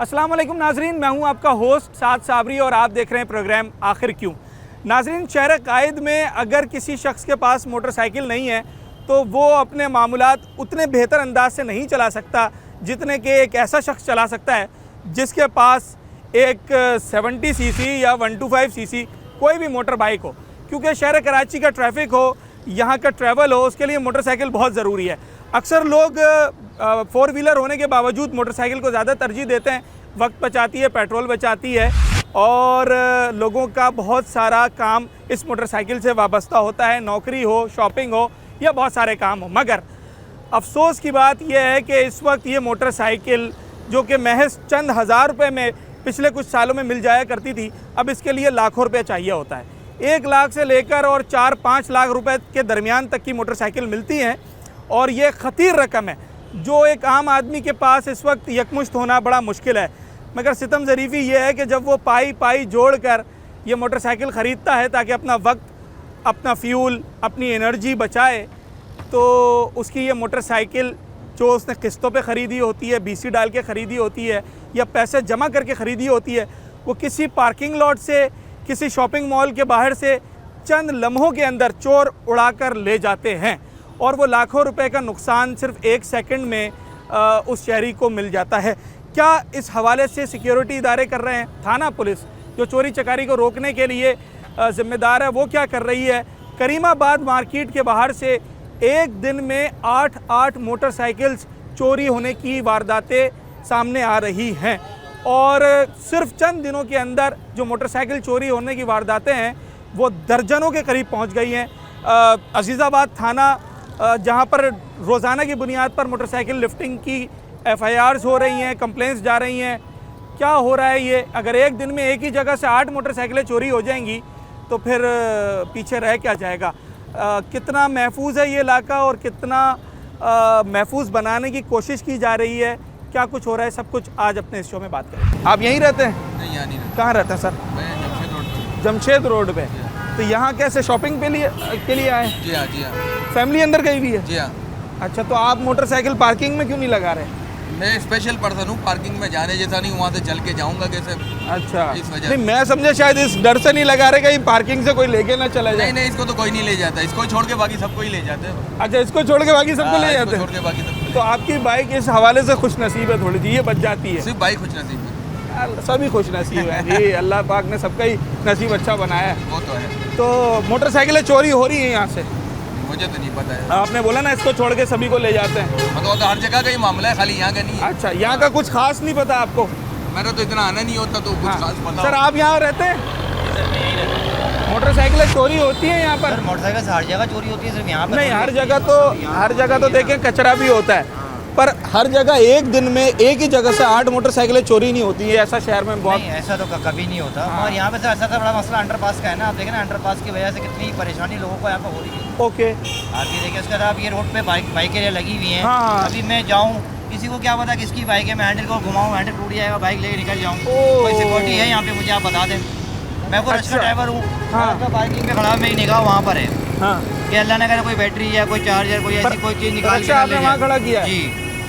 अस्सलाम वालेकुम नाजरीन, मैं हूं आपका होस्ट साद साबरी और आप देख रहे हैं प्रोग्राम आखिर क्यों। नाजरीन, शहर कायद में अगर किसी शख्स के पास मोटरसाइकिल नहीं है तो वो अपने मामूलात उतने बेहतर अंदाज से नहीं चला सकता जितने कि एक ऐसा शख्स चला सकता है जिसके पास एक 70 सीसी या 125 सीसी कोई भी मोटर बाइक हो। क्योंकि शहर कराची का ट्रैफिक हो, यहाँ का ट्रैवल हो, उसके लिए मोटरसाइकिल बहुत ज़रूरी है। अक्सर लोग 4 व्हीलर होने के बावजूद मोटरसाइकिल को ज़्यादा तरजीह देते हैं। वक्त बचाती है, पेट्रोल बचाती है और लोगों का बहुत सारा काम इस मोटरसाइकिल से वाबस्ता होता है, नौकरी हो, शॉपिंग हो या बहुत सारे काम हो। मगर अफसोस की बात यह है कि इस वक्त ये मोटरसाइकिल जो कि महज चंद हज़ार रुपये में पिछले कुछ सालों में मिल जाया करती थी, अब इसके लिए लाखों रुपये चाहिए होता है। 1 लाख से लेकर और 4-5 लाख रुपए के दरमियान तक की मोटरसाइकिल मिलती हैं और ये ख़तीर रकम है जो एक आम आदमी के पास इस वक्त यकमुश्त होना बड़ा मुश्किल है। मगर सितम ज़रीफ़ी ये है कि जब वो पाई जोड़ कर ये मोटरसाइकिल ख़रीदता है ताकि अपना वक्त, अपना फ्यूल, अपनी एनर्जी बचाए, तो उसकी ये मोटरसाइकिल जो उसने किस्तों पे ख़रीदी होती है, BC डाल के ख़रीदी होती है या पैसे जमा करके ख़रीदी होती है, वो किसी पार्किंग लॉट से, किसी शॉपिंग मॉल के बाहर से चंद लम्हों के अंदर चोर उड़ा कर ले जाते हैं और वो लाखों रुपए का नुकसान सिर्फ 1 सेकंड में उस शहरी को मिल जाता है। क्या इस हवाले से सिक्योरिटी इदारे कर रहे हैं? थाना पुलिस जो चोरी चकारी को रोकने के लिए ज़िम्मेदार है वो क्या कर रही है? करीमाबाद मार्केट के बाहर से एक दिन में 8 मोटरसाइकिल्स चोरी होने की वारदातें सामने आ रही हैं और सिर्फ चंद दिनों के अंदर जो मोटरसाइकिल चोरी होने की वारदातें हैं वो दर्जनों के करीब पहुंच गई हैं। अजीज़ाबाद थाना जहां पर रोज़ाना की बुनियाद पर मोटरसाइकिल लिफ्टिंग की FIRs हो रही हैं, कंप्लेंट्स जा रही हैं। क्या हो रहा है ये? अगर एक दिन में एक ही जगह से 8 मोटरसाइकिलें चोरी हो जाएंगी तो फिर पीछे रह क्या जाएगा? कितना महफूज है ये इलाका और कितना महफूज बनाने की कोशिश की जा रही है, क्या कुछ हो रहा है, सब कुछ आज अपने इस शो में बात करें। आप यहीं रहते हैं? नहीं, यहाँ नहीं रहता। कहाँ रहते हैं सर? मैं जमशेद रोड पे। जमशेद रोड पे। तो यहाँ कैसे शॉपिंग के लिए आए? जी हाँ, जी हाँ। फैमिली अंदर गई हुई है? जी हाँ। अच्छा, तो आप मोटरसाइकिल पार्किंग में क्यों नहीं लगा रहे? मैं स्पेशल पर्सन हूँ, पार्किंग में जाने जैसा नहीं, वहाँ से चल के जाऊँगा कैसे? अच्छा, इस वजह नहीं मैं समझा शायद इस डर से नहीं लगा रहे कहीं पार्किंग से कोई लेके ना चला जाए। नहीं, इसको तो कोई नहीं ले जाता, इसको छोड़ के बाकी सबको ही ले जाते हैं। अच्छा, इसको छोड़ के बाकी सबको ले जाते हैं? छोड़ के बाकी सबको। तो आपकी बाइक इस हवाले से खुश नसीब है, थोड़ी सी ये बच जाती है। सिर्फ बाइक खुश नसीब है। सभी खुश नसीब है जी, अल्लाह पाक ने सबका ही नसीब अच्छा बनाया है। वो तो है। तो मोटरसाइकिलें चोरी हो रही हैं यहाँ से? मुझे तो नहीं पता है। आपने बोला ना इसको छोड़ के सभी को ले जाते हैं, मतलब हर जगह का ही मामला है, खाली यहाँ का नहीं है। अच्छा, यहाँ का कुछ खास नहीं पता आपको? मेरा तो इतना आना नहीं होता तो कुछ खास पता। सर आप यहाँ रहते हैं? मोटरसाइकिलें चोरी होती हैं यहाँ पर? मोटरसाइकिल हर जगह चोरी होती है, सिर्फ यहाँ पर नहीं, हर जगह तो देखें कचरा भी होता है, पर हर जगह एक दिन में एक ही जगह से 8 मोटरसाइकिलें चोरी नहीं होती है, ऐसा शहर में बहुत। नहीं, ऐसा तो कभी नहीं होता। और यहाँ पे तो ऐसा बड़ा मसला अंडरपास का है ना, आप देखें ना अंडरपास की वजह से कितनी परेशानी लोगों को यहाँ पे हो रही है। ओके, आप ये देखिए, उसके बाद आप ये रोड पे बाइकें लगी हुई हैं। हाँ। अभी मैं जाऊँ, किसी को क्या पता किसकी बाइक है, मैं हैंडल को घुमाऊँ, हैंडल टूट जाएगा, बाइक लेके निकल जाऊँ। कोई सिक्योरिटी है यहाँ पे, मुझे आप बता दें। मैं को रश का ड्राइवर हूँ, पार्किंग पे खड़ा, मेरी निगाह वहाँ पर है कि अल्लाह ने कहा कोई बैटरी या कोई चार्जर, कोई ऐसी कोई चीज़ निकाल के वहाँ खड़ा किया जी।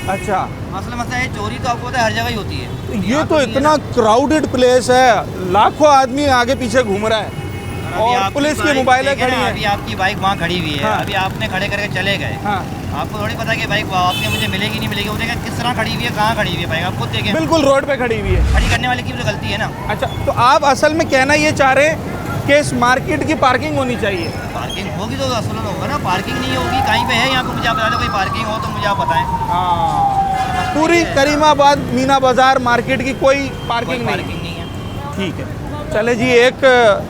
अच्छा, मसला है चोरी तो आपको पता है हर जगह ही होती है। ये तो इतना क्राउडेड प्लेस है, लाखों आदमी आगे पीछे घूम रहा है और पुलिस की मोबाइलें खड़ी हैं। अभी आपकी बाइक वहाँ खड़ी हुई है, अभी आपने खड़े करके चले गए, आपको थोड़ी पता कि बाइक आपके मुझे मिलेगी नहीं मिलेगी, वो देखा किस तरह खड़ी हुई है, कहाँ खड़ी हुई है बाइक, आप खुद देखें। बिल्कुल रोड पे खड़ी हुई है, खड़ी करने वाले की भी तो गलती है ना। अच्छा, तो आप असल में कहना ये चाह रहे हैं कि इस मार्केट की पार्किंग होनी चाहिए? पार्किंग होगी तो असल में होगा ना, पार्किंग नहीं होगी कहीं पे है यहाँ पे, मुझे आप बता दो कोई पार्किंग हो तो मुझे आप बताएं। हाँ, पूरी करीमाबाद मीना बाजार मार्केट की कोई पार्किंग नहीं है। ठीक है, चले जी, एक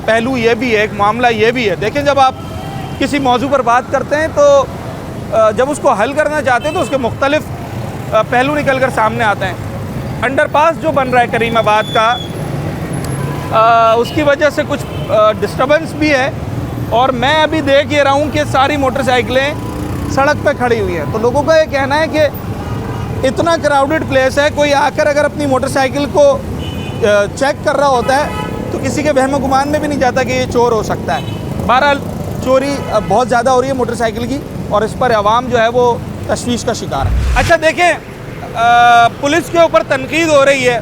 पहलू ये भी है, एक मामला ये भी है। देखें, जब आप किसी मौजू पर बात करते हैं तो जब उसको हल करना चाहते हैं तो उसके मुख्तलिफ पहलू निकल कर सामने आते हैं। अंडरपास जो बन रहा है करीमाबाद का, उसकी वजह से कुछ डिस्टर्बेंस भी है और मैं अभी देख ये रहा हूँ कि सारी मोटरसाइकिलें सड़क पे खड़ी हुई हैं। तो लोगों का ये कहना है कि इतना क्राउडेड प्लेस है, कोई आकर अगर अपनी मोटरसाइकिल को चेक कर रहा होता है तो किसी के वहम गुमान में भी नहीं जाता कि ये चोर हो सकता है। बहरहाल चोरी बहुत ज़्यादा हो रही है मोटरसाइकिल की और इस पर आवाम जो है वो तशवीश का शिकार है। अच्छा देखें, पुलिस के ऊपर तनकीद हो रही है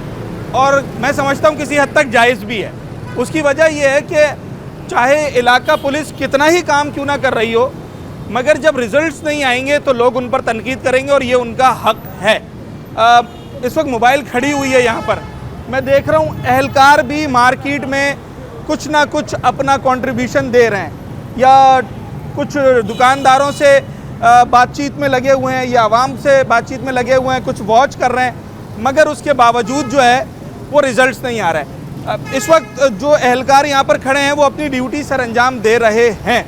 और मैं समझता हूँ किसी हद तक जायज़ भी है। उसकी वजह यह है कि चाहे इलाका पुलिस कितना ही काम क्यों ना कर रही हो, मगर जब रिजल्ट्स नहीं आएंगे तो लोग उन पर तनकीद करेंगे और ये उनका हक है। इस वक्त मोबाइल खड़ी हुई है यहाँ पर, मैं देख रहा हूँ एहलकार भी मार्केट में कुछ ना कुछ अपना कंट्रीब्यूशन दे रहे हैं, या कुछ दुकानदारों से बातचीत में लगे हुए हैं, या आवाम से बातचीत में लगे हुए हैं, कुछ वॉच कर रहे हैं, मगर उसके बावजूद जो है वो रिजल्ट्स नहीं आ रहे हैं। इस वक्त जो एहलकार यहाँ पर खड़े हैं वो अपनी ड्यूटी सर अंजाम दे रहे हैं।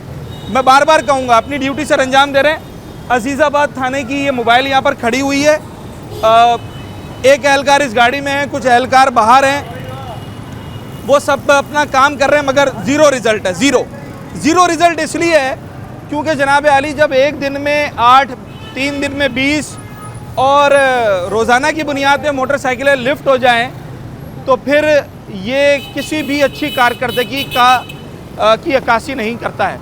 मैं बार बार कहूँगा अपनी ड्यूटी सर अंजाम दे रहे हैं। अजीज़ाबाद थाने की ये मोबाइल यहाँ पर खड़ी हुई है, एक एहलकार इस गाड़ी में है, कुछ एहलकार बाहर हैं, वो सब अपना काम कर रहे हैं, मगर ज़ीरो रिज़ल्ट है। ज़ीरो रिज़ल्ट इसलिए है क्योंकि जनाब आली जब एक दिन में 8, 3 दिन में 20 और रोज़ाना की बुनियाद पे मोटरसाइकिलें लिफ्ट हो जाएं तो फिर ये किसी भी अच्छी कारकर्दगी की अक्कासी नहीं करता है।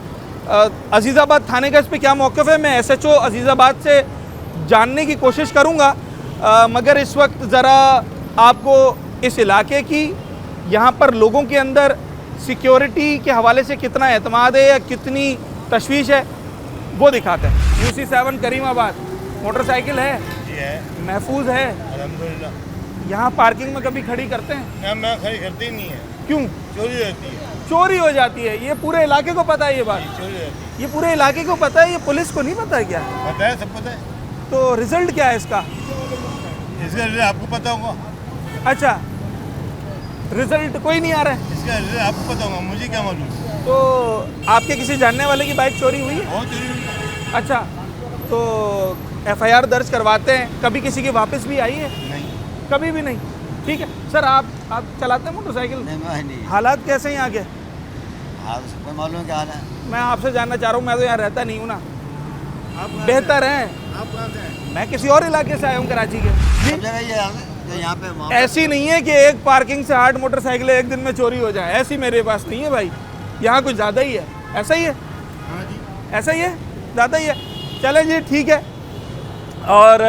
अजीज़ाबाद थाने का इस पर क्या मौक़िफ़ है, मैं SHO अजीज़ाबाद से जानने की कोशिश करूँगा, मगर इस वक्त ज़रा आपको इस इलाके की, यहाँ पर लोगों के अंदर सिक्योरिटी के हवाले से कितना एतमाद है या कितनी तशवीश है वो दिखाते हैं। UC7 करीमाबाद मोटरसाइकिल है, महफूज है अल्हम्दुलिल्लाह। यहाँ पार्किंग में कभी खड़ी करते हैं? ना, मैं खड़ी करती ही नहीं है। क्यों? चोरी रहती है। चोरी हो जाती है, ये पूरे इलाके को पता है ये बात? चोरी रहती है। ये पूरे इलाके को पता है, ये पुलिस को नहीं पता है क्या? पता है, सब पता है। तो रिजल्ट क्या है इसका? इसका रिजल्ट आपको पता होगा। अच्छा, रिजल्ट कोई नहीं आ रहा है? इसका रिजल्ट आपको पता होगा, मुझे क्या मालूम। तो आपके किसी जानने वाले की बाइक चोरी हुई है? बहुत चोरी हुई है। अच्छा, तो FIR दर्ज करवाते हैं, कभी किसी की वापस भी आई है? नहीं, कभी भी नहीं। ठीक है सर, आप चलाते हैं मोटरसाइकिल? नहीं। हालात कैसे हैं यहाँ के? आप सबको मालूम क्या हाल है। मैं आपसे जानना चाह रहा हूँ, मैं तो यहाँ रहता नहीं हूँ ना। आप बेहतर है, आप कहाँ से हैं? मैं किसी और इलाके से आया हूँ, कराची के। सब जगह ये हाल है कि यहाँ पे वहाँ ऐसी नहीं है कि एक पार्किंग से 8 मोटरसाइकिलें एक दिन में चोरी हो जाए, ऐसी मेरे पास नहीं है भाई। यहाँ कुछ ज़्यादा ही है। ऐसा ही है? हाँ जी। ऐसा ही है, ज़्यादा ही है। चलें जी, ठीक है। और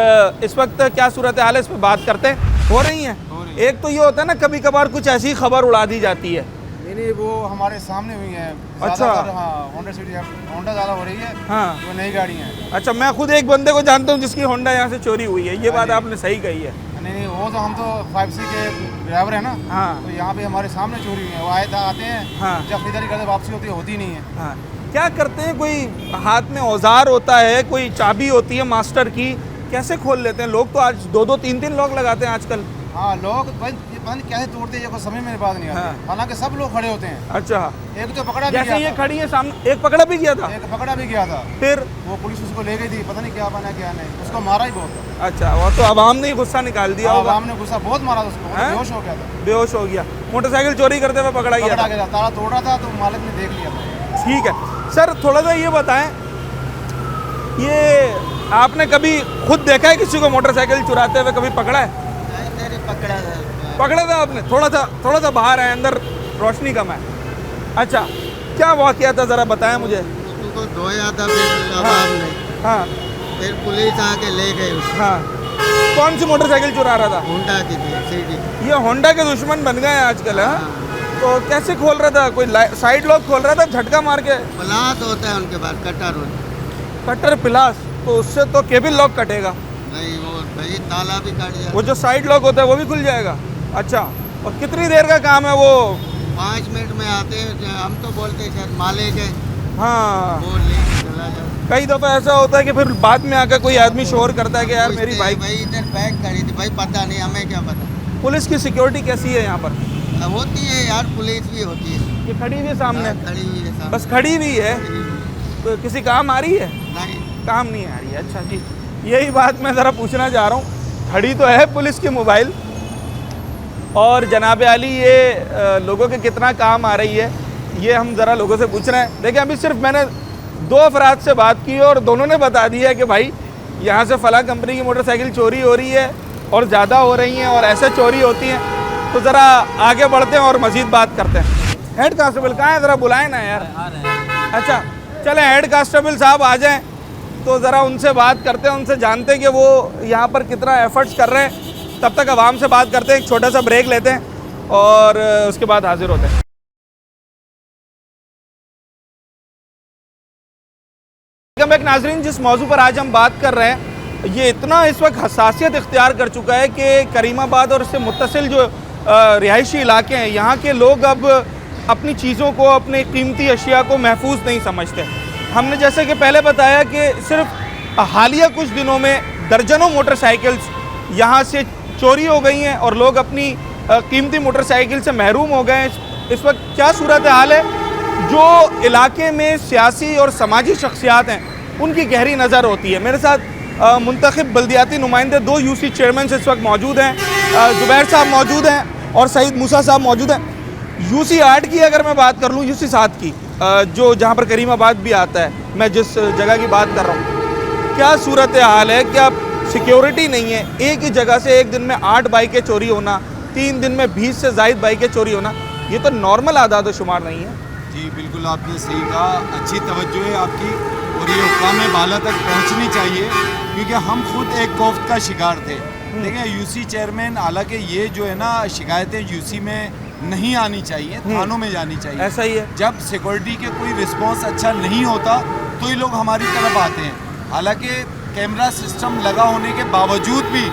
इस वक्त क्या सूरत हाल है, इस पर बात करते हैं। हो रही हैं? एक तो ये होता है ना, कभी कभार कुछ ऐसी खबर उड़ा दी जाती है। नहीं, वो हमारे सामने हुई है। अच्छा। हाँ, होंडा सिटी, होंडा ज़्यादा हो रही है। हाँ। वो नई गाड़ी है। अच्छा, मैं खुद एक बंदे को जानता हूँ जिसकी होंडा यहाँ से चोरी हुई है। ये बात आपने सही कही है। नहीं, वो तो हम तो 5C के ड्राइवर है ना। हाँ। तो यहाँ पे हमारे सामने चोरी हुई है। वो आते हैं। हाँ। जब खरीदारी करते वापसी होती नहीं है। हाँ, क्या करते हैं? कोई हाथ में औजार होता है, कोई चाबी होती है मास्टर की, कैसे खोल लेते हैं लोग? तो आज 2-2, 3-3 लोग लगाते हैं आजकल। हाँ, लोग पता नहीं कैसे तोड़ते हैं, ये कोई समझ में बात नहीं आती। हाँ। हालांकि सब लोग खड़े होते हैं। अच्छा, एक तो पकड़ा भी जैसे गया ये था। खड़ी है सामने, एक पकड़ा भी गया था। एक पकड़ा भी गया था। फिर वो पुलिस उसको ले गई थी, पता नहीं क्या बना क्या नहीं, उसको मारा ही बहुत। अच्छा, वो तो आवाम ने ही गुस्सा निकाल दिया होगा। आवाम ने गुस्सा बहुत मारा था उसको, वो हैं? बेहोश हो गया था। बेहोश हो गया। मोटरसाइकिल चोरी करते हुए पकड़ा गया पकड़ा था। गया था, ताला तोड़ रहा था तो मालिक ने देख लिया था। ठीक है सर, थोड़ा सा ये बताएं, ये आपने कभी खुद देखा है किसी को मोटरसाइकिल चुराते हुए? कभी पकड़ा है? पकड़ा था आपने? थोड़ा सा बाहर आए, अंदर रोशनी कम है। अच्छा, क्या वाकया था ज़रा बताएं मुझे। उनको धोया था फिर आवाम ने, हाँ फिर पुलिस आके ले गई उसको। हाँ, कौन सी मोटरसाइकिल चुरा रहा था? होंडा की थी सीडी। ये होंडा के दुश्मन बन गए हैं आजकल। हाँ, तो कैसे खोल रहा था? कोई साइड लॉक खोल रहा था झटका मार के? प्लास होता है उनके पास, कटर होता कटर प्लास, तो उससे तो केबल लॉक कटेगा। नहीं, वो भाई ताला भी काट जाता। वो जो साइड लॉक होता है वो भी खुल जाएगा? अच्छा, और कितनी देर का काम है वो? 5 मिनट में आते हैं, हम तो बोलते हैं सर मालिक है, हाँ, वो लेके चला जाओ। कई दफ़ा ऐसा होता है कि फिर बाद में आकर कोई आदमी शोर करता है कि यार मेरी पूछते बाइक। हैं, भाई इधर बैग खड़ी थी, भाई पता नहीं, हमें क्या पता। पुलिस की सिक्योरिटी कैसी है यहाँ पर? होती है यार, पुलिस भी होती है। ये खड़ी हुई है सामने, खड़ी हुई है सामने। बस खड़ी हुई है, खड़ी हुई है। तो किसी काम आ रही है? नहीं, काम नहीं आ रही है। अच्छा जी, यही बात मैं ज़रा पूछना चाह रहा हूँ। खड़ी तो है पुलिस की मोबाइल, और जनाब आली ये लोगों के कितना काम आ रही है ये हम ज़रा लोगों से पूछ रहे हैं। देखिए, अभी सिर्फ मैंने 2 अफराद से बात की और दोनों ने बता दिया है कि भाई यहाँ से फ़लाँ कंपनी की मोटरसाइकिल चोरी हो रही है और ज़्यादा हो रही हैं और ऐसे चोरी होती हैं। तो ज़रा आगे बढ़ते हैं और मज़ीद बात करते हैं। हेड कांस्टेबल कहाँ है? ज़रा बुलाएं ना यार। अच्छा, चलें हेड कांस्टेबल साहब आ जाएं तो ज़रा उनसे बात करते हैं, उनसे जानते हैं कि वो यहाँ पर कितना एफर्ट्स कर रहे हैं। तब तक आवाम से बात करते हैं, एक छोटा सा ब्रेक लेते हैं और उसके बाद हाजिर होते हैं। एक नाजरीन, जिस मौजू पर आज हम बात कर रहे हैं ये इतना इस वक्त हसासियत इख्तियार कर चुका है कि करीमाबाद और इससे मुत्तसिल जो रिहायशी इलाके हैं यहाँ के लोग अब अपनी चीज़ों को, अपने कीमती अशिया को महफूज नहीं समझते। हमने जैसे कि पहले बताया कि सिर्फ हालिया कुछ दिनों में दर्जनों मोटरसाइकिल्स यहाँ से चोरी हो गई हैं और लोग अपनी कीमती मोटरसाइकिल से महरूम हो गए हैं। इस वक्त क्या सूरत हाल है, जो इलाके में सियासी और समाजी शख्सियात हैं उनकी गहरी नज़र होती है। मेरे साथ मुंतखब बल्दियाती नुमाइंदे 2 यूसी चेयरमैन इस वक्त मौजूद हैं, ज़ुबैर साहब मौजूद हैं और सईद मूसा साहब मौजूद हैं। यूसी 8 की अगर मैं बात कर लूँ, यूसी 7 की जो जहाँ पर करीमाबाद भी आता है, मैं जिस जगह की बात कर रहा हूँ, क्या सूरत हाल है? क्या सिक्योरिटी नहीं है? एक ही जगह से एक दिन में 8 बाइकें चोरी होना, 3 दिन में 20 से ज़ायद बाइकें चोरी होना, ये तो नॉर्मल आदाद शुमार नहीं है। जी बिल्कुल, आपने सही कहा, अच्छी तवज्जो है आपकी और ये हुक्काम बाला तक पहुंचनी चाहिए क्योंकि हम खुद एक कोफ्त का शिकार थे। देखिए यूसी चेयरमैन, हालांकि ये जो है ना शिकायतें यूसी में नहीं आनी चाहिए, थानों में जानी चाहिए। ऐसा ही है। जब सिक्योरिटी के कोई रिस्पांस अच्छा नहीं होता तो ये लोग हमारी तरफ आते हैं। हालांकि कैमरा सिस्टम लगा होने के बावजूद भी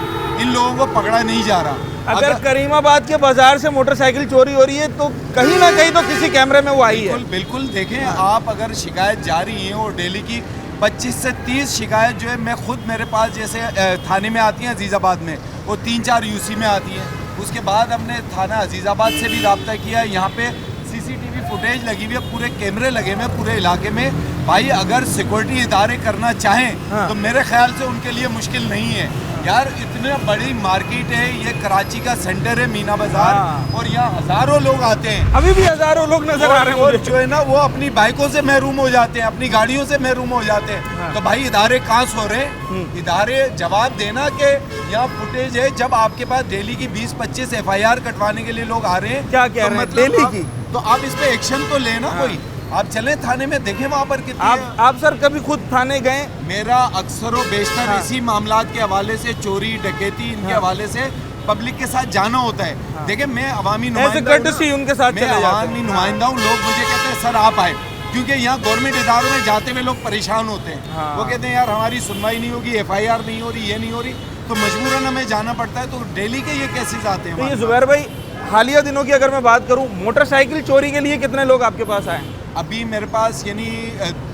इन लोगों को पकड़ा नहीं जा रहा। अगर करीमाबाद के बाजार से मोटरसाइकिल चोरी हो रही है तो कहीं ना कहीं तो किसी कैमरे में वो आई है। बिल्कुल देखें, आप अगर शिकायत जारी है और डेली की 25 से 30 शिकायत जो है मैं खुद, मेरे पास जैसे थाने में आती हैं अजीज़ाबाद में, वो 3-4 यूसी में आती हैं। उसके बाद हमने थाना अजीज़ाबाद से भी रब्ता किया। यहाँ पे सीसीटीवी फुटेज लगी हुई है, पूरे कैमरे लगे हुए हैं पूरे इलाके में। भाई अगर सिक्योरिटी इदारे करना चाहें तो मेरे ख्याल से उनके लिए मुश्किल नहीं है यार। इतने बड़ी मार्केट है, ये कराची का सेंटर है मीना बाजार, और यहाँ हज़ारों लोग आते हैं। अभी भी हज़ारों लोग नजर आ रहे हैं और जो है ना वो अपनी बाइकों से महरूम हो जाते हैं, अपनी गाड़ियों से महरूम हो जाते हैं। तो भाई इदारे कहाँ सो रहे हैं? इदारे जवाब देना कि यहाँ फुटेज है। जब आपके पास डेली की 20-25 FIR कटवाने के लिए लोग आ रहे हैं, क्या कह रहे हैं डेली की, तो आप इस पे एक्शन तो लेना। कोई आप चले थाने में, देखें वहाँ पर कितनी आप सर कभी खुद थाने गए? मेरा अक्सर व बेशतर इसी मामलात के हवाले से, चोरी डकैती इनके हवाले से पब्लिक के साथ जाना होता है। देखिए मैं अवामी नुमाइंदा उनके साथ अवामी नुमाइंदा हूँ। लोग मुझे कहते हैं सर आप आए, क्योंकि यहाँ गवर्नमेंट इदारों में जाते हुए लोग परेशान होते हैं। वो कहते हैं यार हमारी सुनवाई नहीं होगी, FIR नहीं हो रही, ये नहीं हो रही, तो मजबूरन हमें जाना पड़ता है। तो डेली के ये केसेस आते हैं। तो ये ज़ुबैर भाई, हालिया दिनों की अगर मैं बात करूँ, मोटरसाइकिल चोरी के लिए कितने लोग आपके पास आए? अभी मेरे पास यानी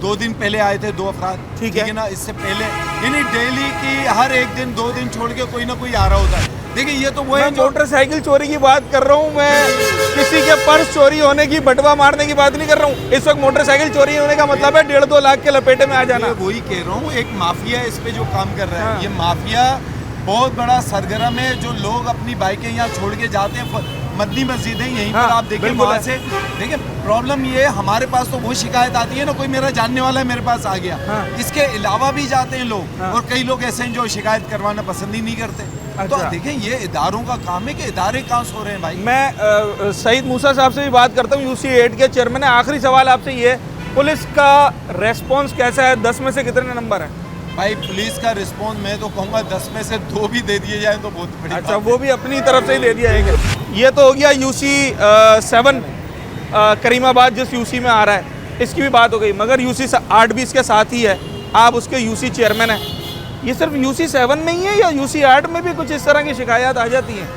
2 दिन पहले आए थे 2 अफराद, ठीक है ना। इससे पहले यानी डेली की हर एक दिन 2 दिन छोड़ के कोई ना कोई आ रहा होता है। देखिए ये तो वो है, मोटरसाइकिल चोरी की बात कर रहा हूँ मैं, किसी के पर्स चोरी होने की, बटवा मारने की बात नहीं कर रहा हूँ। इस वक्त मोटरसाइकिल चोरी होने का मतलब है 1.5-2 लाख के लपेटे में आ जाना। वही कह रहा हूँ, एक माफिया इस पे जो काम कर रहा है। ये माफिया बहुत बड़ा सरगर्म है। जो लोग अपनी बाइकें यहाँ छोड़ के जाते हैं, मदनी मस्जिद है यहीं पर, आप देखिए वहाँ से। देखिए प्रॉब्लम ये है, हमारे पास तो वो शिकायत आती है ना, कोई मेरा जानने वाला है मेरे पास आ गया। इसके अलावा भी जाते हैं लोग, और कई लोग ऐसे हैं जो शिकायत करवाना पसंद ही नहीं करते। तो देखें ये इदारों का काम है कि इदारे कहाँ सो रहे हैं भाई। मैं सईद मूसा साहब से भी बात करता हूँ, यूसी 8 के चेयरमैन है। आखिरी सवाल आपसे ये, पुलिस का रेस्पॉन्स कैसा है? 10 में से कितने नंबर है? भाई पुलिस का रिस्पॉन्स मैं तो कहूँगा 10 में से 2 भी दे दिए जाए तो बहुत बड़ी। अच्छा, वो भी अपनी तरफ से ही दे दिया है। ये तो हो गया यूसी 7 करीमाबाद जिस यूसी में आ रहा है, इसकी भी बात हो गई। मगर यूसी 8 भी इसके साथ ही है, आप उसके यूसी चेयरमैन हैं। ये सिर्फ यूसी 7 में ही है या यूसी 8 में भी कुछ इस तरह की शिकायत आ जाती हैं?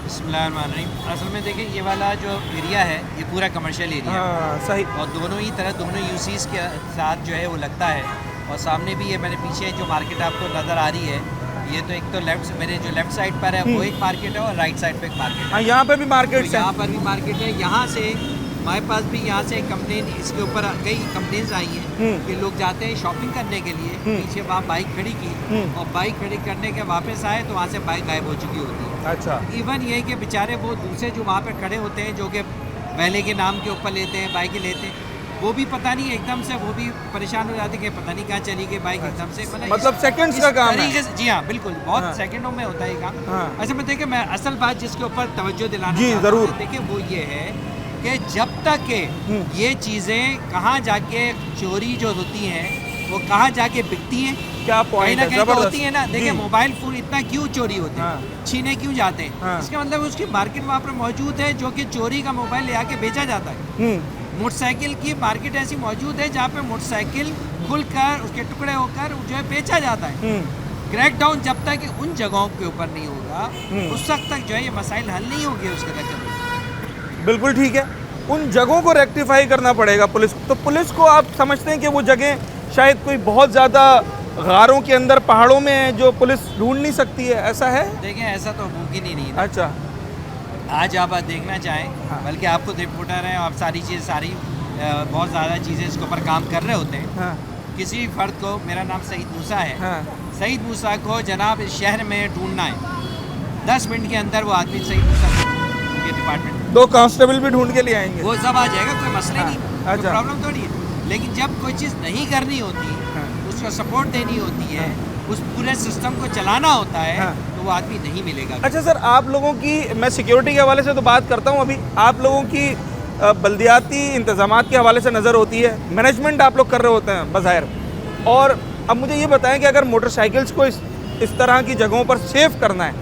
बिस्मिल्लाहिर्रहमानिर्रहीम। असल में देखिए ये वाला जो एरिया है ये पूरा कमर्शियल एरिया है। सही। और दोनों ही तरह दोनों यूसीज़ के साथ जो है वो लगता है। और सामने भी ये मैंने पीछे जो मार्केट आपको नज़र आ रही है, ये तो एक तो मेरे जो लेफ्ट साइड पर है वो एक मार्केट है, और राइट साइड पे एक मार्केट है। हाँ, यहाँ पे भी मार्केट है। यहाँ पर भी मार्केट है। यहाँ से हमारे पास भी यहाँ से कंप्लेन, इसके ऊपर कई कंप्लेंट्स आई हैं कि लोग जाते हैं शॉपिंग करने के लिए, पीछे वहाँ बाइक खड़ी की, और बाइक खड़ी करने के वापस आए तो वहाँ से बाइक गायब हो चुकी होती है। अच्छा। इवन ये कि बेचारे वो दूसरे जो वहाँ पर खड़े होते हैं, जो कि पहले के नाम के ऊपर लेते हैं, बाइकें लेते हैं, वो भी पता नहीं एकदम से वो भी परेशान हो जाते हैं कि पता नहीं कहाँ चली गई बाइक एकदम से। मतलब सेकंड्स का काम है। जी हाँ बिल्कुल, बहुत सेकंडों में होता है ये काम। अच्छा मैं देखिए, मैं असल बात जिसके ऊपर तवज्जो दिलाना चाहता हूँ, देखिए वो ये है कि जब तक ये चीज़ें कहाँ जाके चोरी जो होती हैं वो कहाँ जाके बिकती हैं, क्या कहीं पॉइंट ना है, कहीं तो जबरदस्त। होती है ना। देखिए जी। मोबाइल फोन इतना क्यों चोरी होते हैं, हाँ। छीने क्यों जाते हैं, हाँ। इसका मतलब उसकी मार्केट वहाँ पर मौजूद है जो कि चोरी का मोबाइल ले आके बेचा जाता है। मोटरसाइकिल की मार्केट ऐसी मौजूद है जहाँ पे मोटरसाइकिल खुलकर उसके टुकड़े होकर जो है बेचा जाता है। क्रैकडाउन जब तक उन जगहों के ऊपर नहीं होगा उस वक्त तक जो है ये मसाइल हल नहीं होंगे उसके तक। बिल्कुल ठीक है, उन जगहों को रेक्टिफाई करना पड़ेगा पुलिस को। तो पुलिस को आप समझते हैं कि वो जगह शायद कोई बहुत ज़्यादा गारों के अंदर पहाड़ों में है जो पुलिस ढूंढ नहीं सकती है, ऐसा है? देखिए ऐसा तो मुमकिन ही नहीं है। अच्छा। आज आप देखना चाहें हाँ। बल्कि आपको रिपोर्टर हैं, आप सारी चीज़ बहुत ज़्यादा चीज़ें इसके ऊपर काम कर रहे होते हैं। हाँ। किसी भी फर्द को, मेरा नाम सईद मूसा है, हाँ। सईद मूसा को जनाब इस शहर में ढूंढना है, 10 मिनट के अंदर वो आदमी सईद मूसा के डिपार्टमेंट 2 कांस्टेबल भी ढूंढ के ले आएंगे। वो सब आ जाएगा, कोई मसला हाँ। नहीं, कोई अच्छा। प्रॉब्लम थोड़ी है। लेकिन जब कोई चीज़ नहीं करनी होती, हाँ। उसको सपोर्ट देनी होती है, उस पूरे सिस्टम को चलाना होता है, हाँ। तो वो आदमी नहीं मिलेगा। अच्छा सर, आप लोगों की, मैं सिक्योरिटी के हवाले से तो बात करता हूँ अभी, आप लोगों की बल्दियाती इंतज़ामात के हवाले से नज़र होती है, मैनेजमेंट आप लोग कर रहे होते हैं बज़ाहिर। और अब मुझे ये बताएं कि अगर मोटरसाइकिल्स को इस तरह की जगहों पर सेव करना है,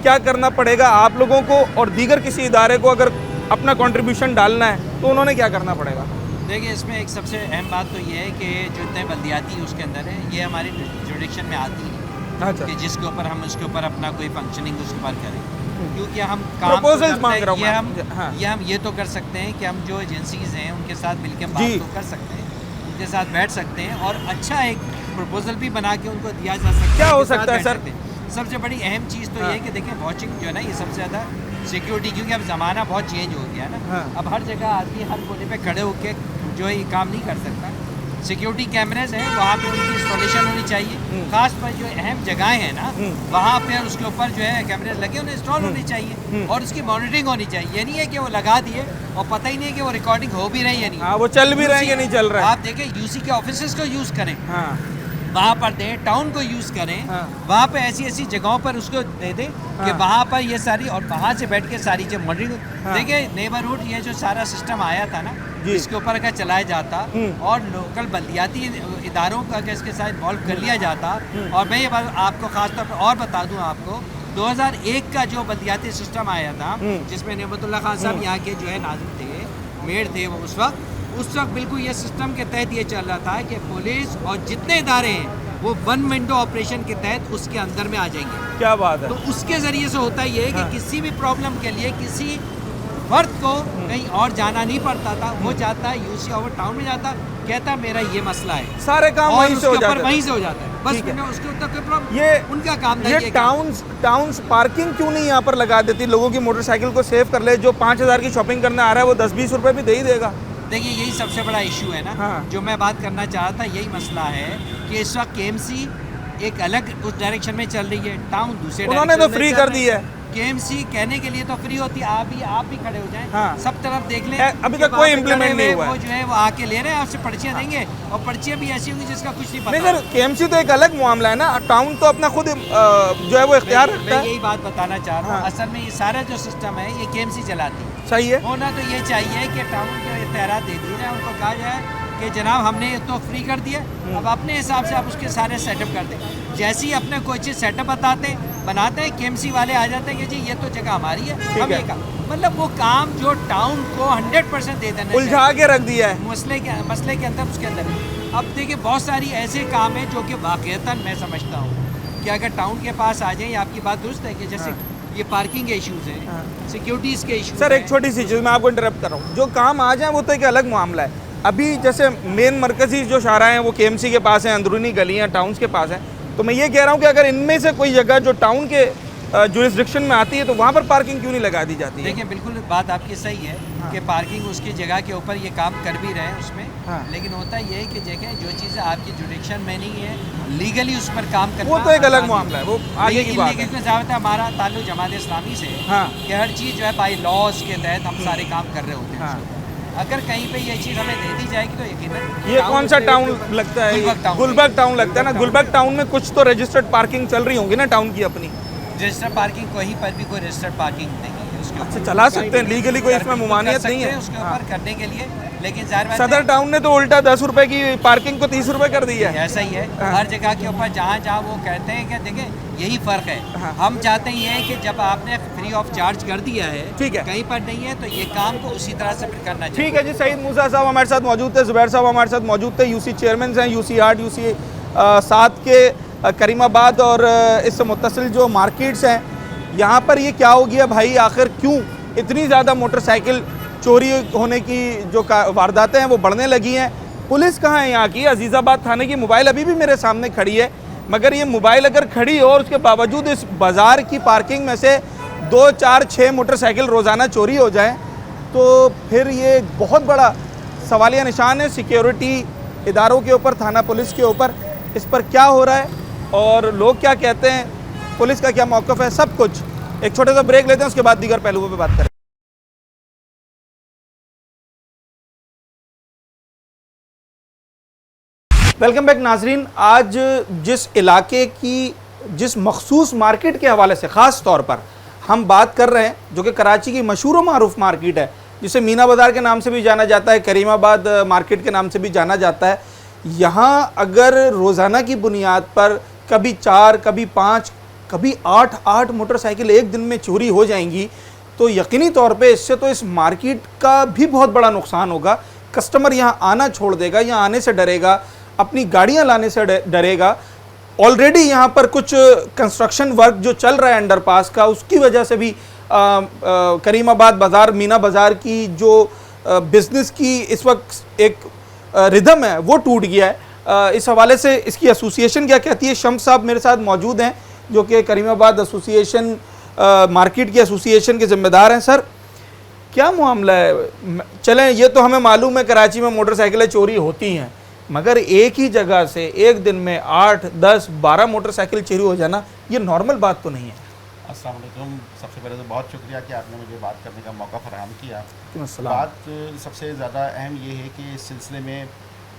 क्या करना पड़ेगा आप लोगों को, और दीगर किसी इदारे को अगर अपना कंट्रीब्यूशन डालना है तो उन्होंने क्या करना पड़ेगा? देखिए इसमें एक सबसे अहम बात तो ये है कि जो इतने बल्दियाती उसके अंदर है, ये हमारी जुडिक्शन में आती है अच्छा। कि जिसके ऊपर हम उसके ऊपर अपना कोई फंक्शनिंग उसके ऊपर करें, क्योंकि हम काम Proposals तो मांग करते रहा हैं, हूँ मैं। हाँ। ये हम ये तो कर सकते हैं कि हम जो एजेंसीज हैं उनके साथ मिलकर जी। बात तो कर सकते हैं, उनके साथ बैठ सकते हैं और अच्छा एक प्रपोजल भी बना के उनको दिया जा सकता है। क्या हो उनके साथ सकता है बैठ सर? सकते हैं। सबसे बड़ी अहम चीज़ तो हाँ। ये है कि देखिए वॉचिंग जो है ना, ये सबसे ज़्यादा सिक्योरिटी, क्योंकि अब ज़माना बहुत चेंज हो गया है ना। हाँ। अब हर जगह आदमी हर कोने पे खड़े होकर जो है ये काम नहीं कर सकता। सिक्योरिटी कैमरेज हैं, वहाँ पे उनकी इंस्टॉलेशन होनी चाहिए, खास पर जो अहम जगहें हैं ना वहाँ पे उसके ऊपर जो है कैमरेज लगे, उन्हें इंस्टॉल होनी चाहिए और उसकी मॉनिटरिंग होनी चाहिए। ये नहीं है कि वो लगा दिए और पता ही नहीं है कि वो रिकॉर्डिंग हो भी रही है नहीं। हाँ, वो चल भी रहे हैं कि नहीं चल रहा है। आप देखें यूसी के ऑफिस को यूज़ करें, हाँ। वहाँ पर दें, टाउन को यूज़ करें, हाँ। वहाँ पे ऐसी ऐसी जगहों पर उसको दे दें कि हाँ। वहाँ पर ये सारी, और वहाँ से बैठ के सारी जो मॉनिटरिंग। हाँ। देखिए नेबरहुड ये जो सारा सिस्टम आया था ना, जी। इसके ऊपर अगर चलाया जाता और लोकल बल्दियाती इदारों का अगर इसके साथ इन्वॉल्व कर लिया जाता, और मैं ये बात आपको खास तौर पर और बता दूँ आपको, 2001 का जो बल्दियाती सिस्टम आया था जिसमें नेमतुल्ला खान साहब यहाँ के जो है नाज़िम थे, मेयर थे वो उस वक्त बिल्कुल ये सिस्टम के तहत ये चल रहा था कि पुलिस और जितने इदारे हैं वो 1 विंडो ऑपरेशन के तहत उसके अंदर में आ जाएंगे। क्या बात है। तो उसके ज़रिए से होता ये है कि हाँ। किसी भी प्रॉब्लम के लिए किसी फर्द को कहीं और जाना नहीं पड़ता था, वो जाता है यूसी ओवर टाउन में जाता, कहता मेरा ये मसला है, सारे काम और वहीं से हो उसके ऊपर जाते वहीं हैं। से हो जाता है, बस ठीक है। उन्हें उसके ऊपर कोई प्रॉब्लम, ये उनका काम था ये टाउन्स पार्किंग क्यों नहीं यहाँ पर लगा देती, लोगों की मोटरसाइकिल को सेव कर ले, जो 5,000 की शॉपिंग करने आ रहा है वो 10-20 रुपए भी दे ही देगा। देखिए यही सबसे बड़ा इशू है ना। हाँ। जो मैं बात करना चाह रहा था, यही मसला है कि इस वक्त केएमसी एक अलग उस डायरेक्शन में चल रही है, टाउन दूसरे उन्होंने तो direction में फ्री चल कर रहा दी है। केएमसी कहने के लिए तो फ्री होती है, आप भी खड़े हो जाएं, हाँ। सब तरफ देख लें। अभी कि तक वहाँ कोई पे implement खड़े नहीं हुए हुआ है। वो जो है वो आके ले रहे हैं, आपसे पर्चियाँ देंगे और पर्चियाँ भी ऐसी होंगी जिसका कुछ नहीं नहीं पता। सर, केएमसी तो एक अलग मामला है ना, टाउन तो अपना खुद जो है वो इख्तियार रखता मैं है। यही बात बताना चाह रहा हूँ, हाँ। असल में ये सारा जो सिस्टम है ये केएमसी चलाती है। सही है। होना तो ये चाहिए कि टाउन को इख्तियार दे दिए जाए, उनको कहा जाए कि जनाब हमने तो फ्री कर दिया, अब अपने हिसाब से आप उसके सारे सेटअप कर दें। जैसे ही अपने कोई चीज़ सेटअप बनाते हैं केएमसी वाले आ जाते हैं कि जी ये तो जगह हमारी है, हम है। ये काम, मतलब वो काम जो टाउन को 100% दे देना उलझा के रख दिया है। मसले के अंदर उसके अंदर है। अब देखिए बहुत सारी ऐसे काम हैं जो कि वाकईतन मैं समझता हूँ कि अगर टाउन के पास आ जाए, आपकी बात दुरुस्त है कि जैसे ये पार्किंग के इश्यूज हैं, सिक्योरिटीज़ के इश्यूज। सर एक छोटी सी चीज़ मैं आपको इंटरप्ट कर रहा हूँ, जो काम आ जाए वो तो एक अलग मामला है। अभी जैसे मेन मरकजी जो शाहराह हैं वो केएमसी के पास हैं, अंदरूनी गलियाँ टाउन्स के पास हैं, तो मैं ये कह रहा हूँ कि अगर इनमें से कोई जगह जो टाउन के जुरिस्डिक्शन में आती है तो वहाँ पर पार्किंग क्यों नहीं लगा दी जाती है? देखिए बिल्कुल बात आपकी सही है कि पार्किंग उसकी जगह के ऊपर ये काम कर भी रहे हैं उसमें, लेकिन होता ये है कि जगह जो चीज़ें आपकी जुडिक्शन में नहीं है, लीगली उस पर काम करना वो तो एक अलग मामला है, वो आगे की बात है। लेकिन ज़्यादातर हमारा ताल्लुक जमात इस्लामी से है हाँ। कि हर चीज़ जो है बाई लॉज के तहत हम सारे काम कर रहे होते हैं। हाँ। अगर कहीं पे ये चीज़ हमें दे दी जाएगी तो यकीनन। ये कौन सा टाउन लगता है? गुलबर्ग टाउन लगता है ना। गुलबर्ग टाउन में कुछ तो रजिस्टर्ड पार्किंग चल रही होंगी ना टाउन की अपनी। रजिस्टर्ड पार्किंग कहीं पर भी कोई रजिस्टर्ड पार्किंग नहीं है। उसके अच्छा, चला सकते हैं लीगली, कोई इसमें मुमानियत नहीं है उसके ऊपर करने के लिए, लेकिन जाहिर बात सदर टाउन ने तो उल्टा 10 रुपए की पार्किंग को 30 रुपए कर दिया है। ऐसा ही है हर जगह के ऊपर, जहाँ जहाँ वो कहते हैं कि देखें यही फ़र्क है। हम चाहते ये हैं कि जब आपने फ्री ऑफ चार्ज कर दिया है, ठीक है, कहीं पर नहीं है तो ये काम को उसी तरह से फिर करना चाहिए। ठीक है जी। सईद मूसा साहब हमारे साथ मौजूद थे, जुबैर साहब हमारे साथ मौजूद थे, यूसी चेयरमैन हैं यूसी 8 यूसी 7 के करीमाबाद और इससे मुत्तसिल जो मार्केट्स हैं, यहाँ पर ये क्या हो गया भाई, आखिर क्यों इतनी ज़्यादा मोटरसाइकिल चोरी होने की जो वारदातें हैं वो बढ़ने लगी हैं। पुलिस कहाँ है यहाँ की? अजीज़ाबाद थाने की मोबाइल अभी भी मेरे सामने खड़ी है, मगर ये मोबाइल अगर खड़ी हो और उसके बावजूद इस बाज़ार की पार्किंग में से 2, 4, 6 मोटरसाइकिल रोज़ाना चोरी हो जाए तो फिर ये बहुत बड़ा सवालिया निशान है सिक्योरिटी इदारों के ऊपर, थाना पुलिस के ऊपर। इस पर क्या हो रहा है और लोग क्या कहते हैं, पुलिस का क्या मौक़िफ़ है, सब कुछ। एक छोटे सा ब्रेक लेते हैं, उसके बाद दीगर पहलुओं पर बात करें। वेलकम बैक नाजरीन। आज जिस इलाके की, जिस मखसूस मार्केट के हवाले से ख़ास तौर पर हम बात कर रहे हैं, जो कि कराची की मशहूर व मारूफ मार्केट है, जिसे मीना बाज़ार के नाम से भी जाना जाता है, करीमाबाद मार्केट के नाम से भी जाना जाता है। यहाँ अगर रोज़ाना की बुनियाद पर कभी 4, कभी 5, कभी 8 मोटरसाइकिल एक दिन में चोरी हो जाएंगी तो यकीनी तौर पे इससे तो इस मार्केट का भी बहुत बड़ा नुकसान होगा। कस्टमर यहाँ आना छोड़ देगा, यहाँ आने से डरेगा, अपनी गाड़ियाँ लाने से डरेगा। ऑलरेडी यहाँ पर कुछ कंस्ट्रक्शन वर्क जो चल रहा है अंडरपास का, उसकी वजह से भी करीमाबाद बाज़ार, मीना बाज़ार की जो बिज़नेस की इस वक्त एक रिदम है वो टूट गया है। इस हवाले से इसकी एसोसिएशन क्या कहती है? शम्स साहब मेरे साथ मौजूद हैं जो कि करीमाबाद एसोसिएशन, मार्केट की एसोसिएशन के ज़िम्मेदार हैं। सर, क्या मामला है? चलें, ये तो हमें मालूम है कराची में मोटरसाइकिलें चोरी होती हैं, मगर एक ही जगह से एक दिन में 8, 10, 12 मोटरसाइकिल चोरी हो जाना ये नॉर्मल बात तो नहीं है। अस्सलाम वालेकुम। सबसे पहले तो बहुत शुक्रिया कि आपने मुझे बात करने का मौका फराहम किया। अस्सलाम। बात सबसे ज़्यादा अहम ये है कि इस सिलसिले में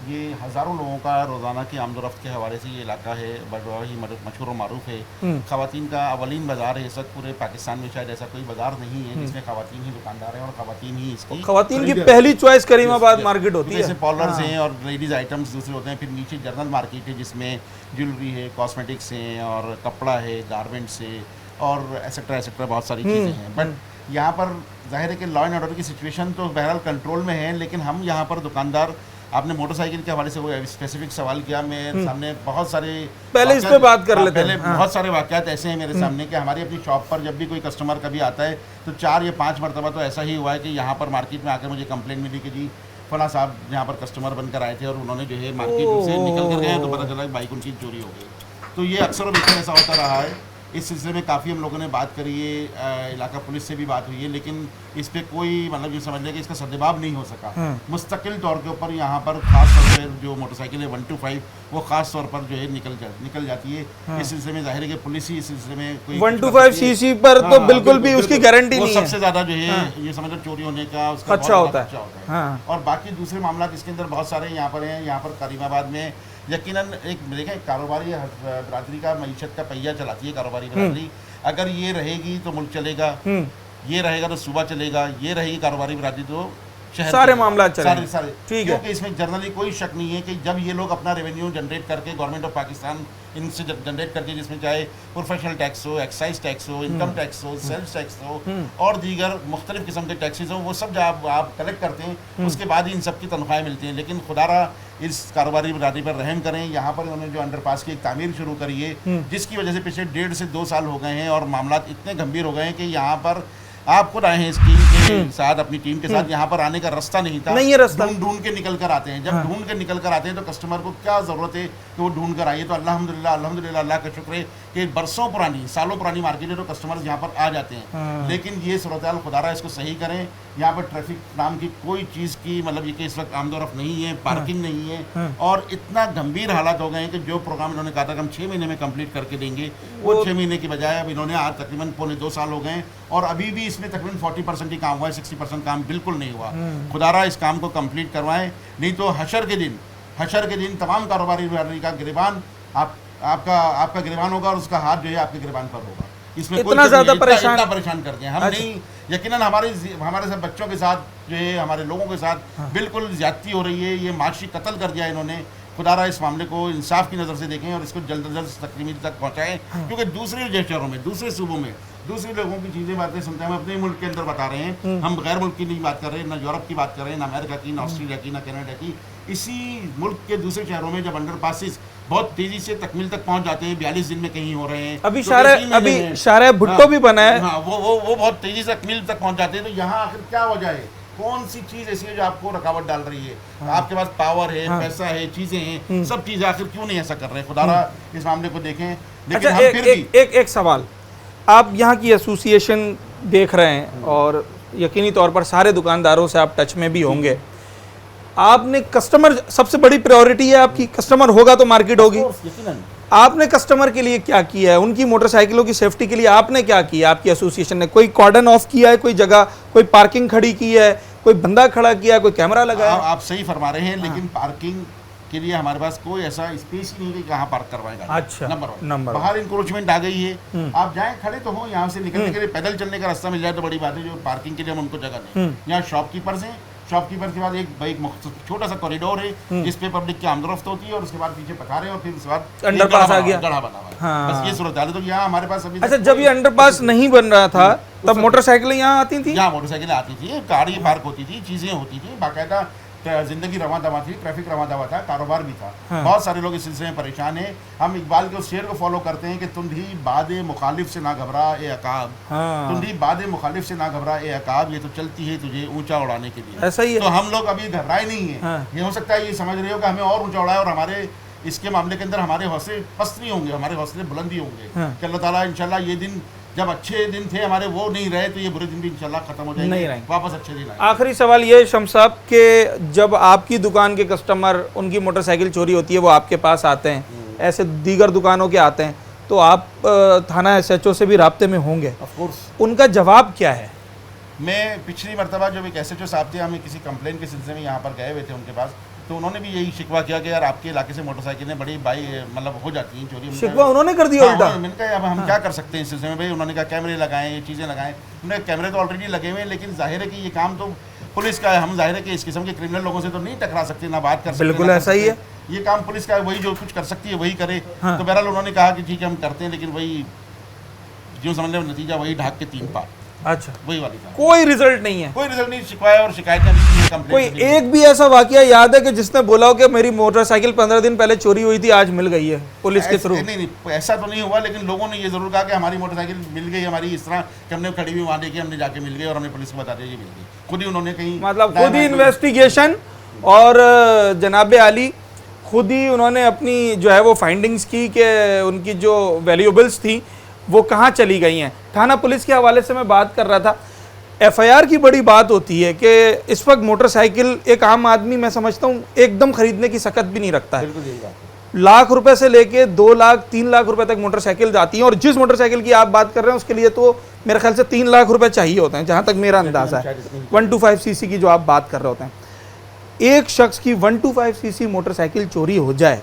ये हज़ारों लोगों का रोज़ाना की आमदोरफ्त के हवाले से ये इलाका है बड़ा ही मशहूर व मारूफ है। ख़वातीन का अवलीन बाज़ार है। इस वक्त पूरे पाकिस्तान में शायद ऐसा कोई बाज़ार नहीं है जिसमें ख़वातीन ही दुकानदार हैं और ख़वातीन ही इसकी ख़वातीन की पहली चॉइस करीमाबाद मार्केट होती है। जैसे पॉलर्स हैं और लेडीज़ आइटम्स दूसरे होते हैं। फिर नीचे जनरल मार्केट है जिसमें ज्वेलरी है, कॉस्मेटिक्स हैं और कपड़ा है, गारमेंट्स है और एसेट्रा बहुत सारी चीज़ें हैं। बट यहाँ पर जाहिर है कि लॉ एंड ऑर्डर की सिचुएशन तो बहरहाल कंट्रोल में है, लेकिन हम यहाँ पर दुकानदार, आपने मोटरसाइकिल के हवाले से वो स्पेसिफिक सवाल किया, मैं सामने बहुत सारे पहले इस पे बात कर लेते हैं। बहुत सारे वाक़यात ऐसे हैं मेरे सामने कि हमारी अपनी शॉप पर जब भी कोई कस्टमर कभी आता है तो 4 या 5 मरतबा तो ऐसा ही हुआ है कि यहाँ पर मार्केट में आकर मुझे कंप्लेंट मिली कि जी फला साहब यहाँ पर कस्टमर बनकर आए थे और उन्होंने जो है मार्केट से निकल कर गए तो पता चला कि बाइक उनकी चोरी हो गई। तो ये अक्सर और बेशतर ऐसा होता रहा है। इस सिलसिले में काफ़ी हम लोगों ने बात करी है, इलाका पुलिस से भी बात हुई है, लेकिन इस पर कोई मतलब ये समझ लें कि इसका सद्देबाब नहीं हो सका। मुस्तकिल तौर के ऊपर यहाँ पर ख़ास तौर पर जो मोटरसाइकिल है 125 वो ख़ास तौर पर जो है निकल जाती है। इस सिलसिले में जाहिर है कि पुलिस ही इस सिलसिले में कोई 125 सीसी पर तो बिल्कुल भी उसकी गारंटी नहीं है। सबसे ज़्यादा जो है ये समझ लो चोरी होने का उसका अच्छा होता है। और बाकी दूसरे मामला इसके अंदर बहुत सारे यहाँ पर हैं। यहाँ पर करीमाबाद में यकीनन एक देखें कारोबारी बरादरी का मईशत का पहिया चलाती है कारोबारी बरादरी। अगर ये रहेगी तो मुल्क चलेगा, ये रहेगा तो सूबा चलेगा, ये रहेगी कारोबारी बरादरी तो शहर सारे मामला चलेंगे। सारे ठीक है। क्योंकि इसमें जनरली कोई शक नहीं है कि जब ये लोग अपना रेवेन्यू जनरेट करके गवर्नमेंट ऑफ पाकिस्तान इनसे जनरेट करके, जिसमें चाहे प्रोफेशनल टैक्स हो, एक्साइज टैक्स हो, इनकम टैक्स हो, सेल्स टैक्स हो और दीगर मुख्तलिफ किस्म के टैक्सेज हो, वो सब जब आप कलेक्ट करते हैं उसके बाद ही इन सब की तनख्वाहें मिलती हैं। लेकिन खुदारा इस कारोबारी बरादरी पर रहम करें, यहाँ पर उन्होंने जो अंडरपास की एक तामीर शुरू करी है जिसकी वजह से पिछले 1.5 से 2 साल हो गए हैं और मामला इतने गंभीर हो गए हैं कि यहाँ पर आप खुद आए हैं इस टीम के साथ, अपनी टीम के साथ, यहाँ पर आने का रास्ता नहीं था। नहीं है रास्ता। ढूंढ के निकल कर आते हैं। जब ढूंढ के निकल कर आते हैं तो कस्टमर को क्या ज़रूरत है कि वो ढूंढ कर आइए। तो अल्हम्दुलिल्लाह अल्लाह का शुक्र है कि बरसों पुरानी, सालों पुरानी मार्केट है तो कस्टमर्स यहाँ पर आ जाते हैं। लेकिन ये सूरत-ए-हाल खुदारा इसको सही करें। यहाँ पर ट्रैफिक नाम की कोई चीज़ की मतलब ये कि इस वक्त आमदोरफ्त नहीं है, पार्किंग नहीं है और इतना गंभीर हालात हो गए हैं कि जो प्रोग्राम इन्होंने कहा था कि हम 6 महीने में कंप्लीट करके देंगे, वो 6 महीने की बजाय अब इन्होंने आज तकरीबन 2.25 साल हो गए और अभी भी इसमें तकरीबन 40% ही काम हुआ है, 60% काम बिल्कुल नहीं हुआ। खुदारा इस काम को कंप्लीट करवाएं, नहीं तो हशर के दिन तमाम कारोबारी बरादरी का गिरबान आपका गिरबान होगा और उसका हाथ जो है आपके गिरबान पर होगा। इसमें इतना ज़्यादा परेशान इतना परेशान करते हैं हम नहीं। यकीनन हमारे सब बच्चों के साथ जो है, हमारे लोगों के साथ बिल्कुल ज्यादती हो रही है। ये माशी कत्ल कर दिया इन्होंने। खुदारा इस मामले को इंसाफ की नज़र से देखें और इसको जल्द से जल्द तकरीमी तक पहुँचाएँ, क्योंकि दूसरे शहरों में, दूसरे सूबों में दूसरे लोगों की चीज़ें बातें सुनते हैं। हम अपने मुल्क के अंदर बता रहे हैं, हम गैर मुल्क की नहीं बात कर रहे हैं, ना यूरोप की बात कर रहे हैं, ना अमेरिका की, ना ऑस्ट्रेलिया की, ना कनाडा की। इसी मुल्क के दूसरे शहरों में जब अंडरपासेस बहुत तेजी से तकमील तक पहुंच जाते हैं, 42 दिन में कहीं हो रहे हैं, अभी शारे भुट्टो भी बना है, हाँ, वो बहुत तेजी से तकमील तक पहुंच जाते हैं। तो यहाँ आखिर क्या वजह है? कौन सी चीज ऐसी है जो आपको रुकावट डाल रही है? आपके पास पावर है, पैसा है, चीजें हैं, सब चीजें, आखिर क्यों नहीं ऐसा कर रहे? खुदारा इस मामले को देखें। लेकिन अच्छा, हम फिर भी एक सवाल, आप यहाँ की एसोसिएशन देख रहे हैं और यकीनी तौर पर सारे दुकानदारों से आप टच में भी होंगे। आपने कस्टमर, सबसे बड़ी प्रायोरिटी है आपकी, कस्टमर होगा तो मार्केट होगी। आपने कस्टमर के लिए क्या किया है? उनकी मोटरसाइकिलों की सेफ्टी के लिए आपने क्या किया? आपकी एसोसिएशन ने कोई कॉर्डन ऑफ किया है, कोई जगह कोई पार्किंग खड़ी की है, कोई बंदा खड़ा किया है, कोई कैमरा लगाया? आप सही फरमा रहे हैं, लेकिन पार्किंग के लिए हमारे पास कोई ऐसा स्पेस ही नहीं है कि कहाँ पार्क करवाएगा। अच्छा, नंबर बाहर इंक्रोचमेंट आ गई है। आप जाएं, खड़े तो हो, यहाँ से निकलने के लिए पैदल चलने का रास्ता मिल जाए तो बड़ी बात है। जो पार्किंग के लिए हम उनको जगह नहीं। यहाँ शॉपकीपर्स हैं, शॉपकीपर के बाद एक छोटा सा कॉरिडोर है जिस पे पब्लिक की आमदरफ्त होती है, और उसके बाद पीछे पठारे और फिर उसके बाद अंडरपास आ गया, गढ़ा बना हुआ है। बस ये सूरत हाल है। तो यहाँ हमारे पास अभी, अच्छा, जब ये अंडरपास नहीं बन रहा था तब मोटरसाइकिलें यहाँ आती थी? यहाँ मोटरसाइकिलें आती थी, गाड़ी पार्क होती थी, चीजें होती थी, बाकायदा जिंदगी रवा दवा थी, ट्रैफिक रवा दवा था, कारोबार भी था। बहुत सारे लोग इस सिलसिले में परेशान हैं। हम इकबाल के उस शेर को फॉलो करते हैं कि तुम भी बादे मुखालिफ से ना घबरा ए अकाब, तुम भी बादे मुखालिफ से ना घबरा ए अकाब, ये तो चलती है तुझे ऊंचा उड़ाने के लिए। ऐसा ही है। तो हम लोग अभी घबराए नहीं है। ये हो सकता है ये समझ रहे हो कि हमें और ऊंचा उड़ाए, और हमारे इसके मामले के अंदर हमारे हौसले पस्त नहीं होंगे, हमारे हौसले बुलंदी होंगे कि अल्लाह ताला इंशाल्लाह ये दिन, जब अच्छे दिन थे हमारे वो नहीं रहे, तो ये बुरे दिन भी इंशाल्लाह खत्म हो जाएंगे, वापस अच्छे दिन आएंगे। आखिरी सवाल ये शम्स साहब के, जब आपकी दुकान के कस्टमर, उनकी मोटरसाइकिल चोरी होती है, वो आपके पास आते हैं, ऐसे दीगर दुकानों के आते हैं, तो आप थाना SHO से भी राब्ते में होंगे, ऑफ कोर्स। उनका जवाब क्या है? मैं पिछली मरतबा जब एक SHO साहब थे, हमें किसी कंप्लेन के सिलसिले में यहाँ पर गए हुए थे उनके पास, तो उन्होंने भी यही शिकवा किया कि यार आपके इलाके से मोटरसाइकिलें बड़ी मतलब हो जाती हैं चोरी। शिकवा उन्होंने कर दिया उल्टा? मैंने कहा अब हम क्या कर सकते हैं इस सिलसिले में भाई? उन्होंने कहा कैमरे लगाएं, ये चीज़ें लगाएं। उन्होंने कैमरे तो ऑलरेडी लगे हुए हैं, लेकिन जाहिर है कि ये काम तो पुलिस का है। हम जाहिर है कि इस किस्म के क्रिमिनल लोगों से तो नहीं टकरा सकते, ना बात कर सकते। बिल्कुल ऐसा ही है। ये काम पुलिस का है, वही जो कुछ कर सकती है वही करे। तो बहरहाल उन्होंने कहा कि ठीक है हम करते हैं, लेकिन वही जो समझ लें नतीजा वही ढाक के 3 पार। अच्छा, वही वाली कोई रिजल्ट नहीं है? कोई रिजल्ट नहीं, शिकायत और शिकायत नहीं। कोई एक भी ऐसा वाकया याद है कि जिसने बोला हो कि मेरी मोटरसाइकिल 15 दिन पहले चोरी हुई थी, आज मिल गई है पुलिस के थ्रू? नहीं, ऐसा तो नहीं हुआ, लेकिन लोगों ने ये जरूर कहा कि हमारी मोटरसाइकिल मिल गई, हमारी इस तरह कि हमने खड़ी हुई वहाँ देखी, हमने जाके मिल गई और हमने पुलिस को बता दिया ये मिल गई। खुद ही उन्होंने कहीं, मतलब खुद ही इन्वेस्टिगेशन, और जनाब आली खुद ही उन्होंने अपनी जो है वो फाइंडिंग्स की कि उनकी जो वैल्यूएबल्स थी वो कहाँ चली गई हैं। थाना पुलिस के हवाले से मैं बात कर रहा था, FIR की बड़ी बात होती है कि इस वक्त मोटरसाइकिल एक आम आदमी, मैं समझता हूँ, एकदम खरीदने की सकत भी नहीं रखता है। लाख रुपए से लेके 2 लाख 3 लाख रुपए तक मोटरसाइकिल जाती हैं, और जिस मोटरसाइकिल की आप बात कर रहे हैं उसके लिए तो मेरे ख्याल से 3 लाख रुपए चाहिए होते हैं, जहाँ तक मेरा अंदाज़ा है। 125cc की जो आप बात कर रहे होते हैं, एक शख्स की 125cc मोटरसाइकिल चोरी हो जाए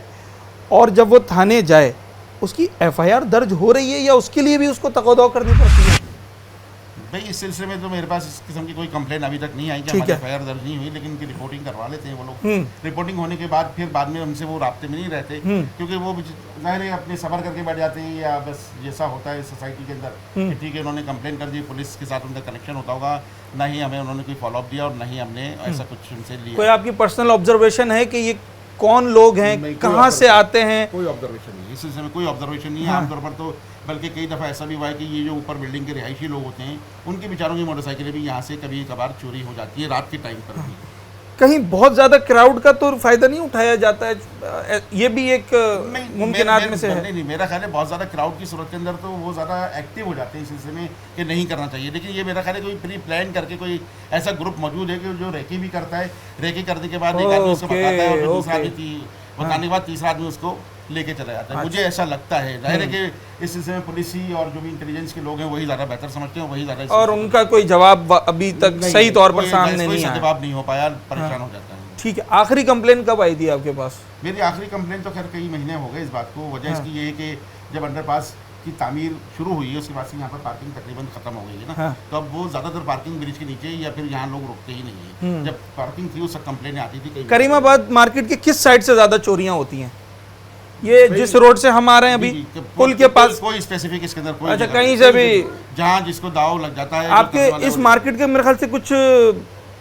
और जब वो थाने जाए, उसकी FIR दर्ज हो रही है या उसके लिए भी उसको तकोदो करनी पड़ती है? भाई इस सिलसिले में तो मेरे पास इस किस्म की कोई कंप्लेन अभी तक नहीं आई कि हमारी FIR दर्ज नहीं हुई, लेकिन उनकी रिपोर्टिंग करवा लेते हैं वो लोग। रिपोर्टिंग होने के बाद फिर बाद में हमसे वो राब्ते में नहीं रहते, क्योंकि वो जाहिर है अपने सबर करके बैठ जाते हैं, या बस जैसा होता है सोसाइटी के अंदर, ठीक है उन्होंने कंप्लेन कर दी, पुलिस के साथ उनका कनेक्शन होता होगा, ना ही हमें उन्होंने कोई फॉलोअप दिया और ना ही हमने ऐसा कुछ उनसे लिया। कोई आपकी पर्सनल ऑब्जर्वेशन है कि ये कौन लोग हैं, कहाँ से आते हैं? कोई ऑब्जर्वेशन नहीं, इस सिलसिले में कोई ऑब्जर्वेशन नहीं है। आमतौर पर तो बल्कि कई दफ़ा ऐसा भी हुआ है कि ये जो ऊपर बिल्डिंग के रिहायशी लोग होते हैं, उनके बेचारों की मोटरसाइकिलें भी यहाँ से कभी कभार चोरी हो जाती है रात के टाइम पर भी। कहीं बहुत ज़्यादा क्राउड का तो फ़ायदा नहीं उठाया जाता है, ये भी एक मुमकिनात में से है? नहीं, मेरा ख्याल है बहुत ज़्यादा क्राउड की सूरत के अंदर तो वो ज़्यादा एक्टिव हो जाते हैं इस सिलसिले में कि नहीं करना चाहिए। लेकिन ये मेरा ख्याल है कोई प्री प्लान करके कोई ऐसा ग्रुप मौजूद है कि जो रेकी भी करता है, रेकी करने के बाद एक आदमी उसको बताता है और फिर दूसरा आदमी बताने के बाद तीसरा आदमी उसको लेके चला जाता है। मुझे ऐसा लगता है, जाहिर है कि इस सिलसिले में पुलिस ही और जो भी इंटेलिजेंस के लोग हैं वही ज़्यादा बेहतर समझते हैं, वही ज़्यादा, और उनका कोई जवाब अभी तक सही तौर पर सामने नहीं आया, जवाब नहीं हो पाया, परेशान हो जाता है। ठीक है, आखिरी कंप्लेन कब आई थी आपके पास? मेरी आखिरी कंप्लेन तो खैर कई महीने हो गए इस बात को। वजह इसकी ये है कि जब अंडरपास की तामीर शुरू हुई है उसके बाद से यहाँ पर पार्किंग तकरीबन ख़त्म हो गई है ना। तो अब वो ज़्यादातर पार्किंग ब्रिज के नीचे या फिर यहाँ लोग रुकते ही नहीं है। जब पार्किंग थी उससे कंप्लेनें आती थी। करीमाबाद मार्केट के किस साइड से ज़्यादा चोरियाँ होती हैं? ये जिस रोड से हम आ रहे हैं अभी पुल के पास? कोई स्पेसिफिक इसके अंदर कोई अच्छा, कहीं से भी जहाँ जिसको दाव लग जाता है। आपके इस मार्केट के मेरे ख्याल से कुछ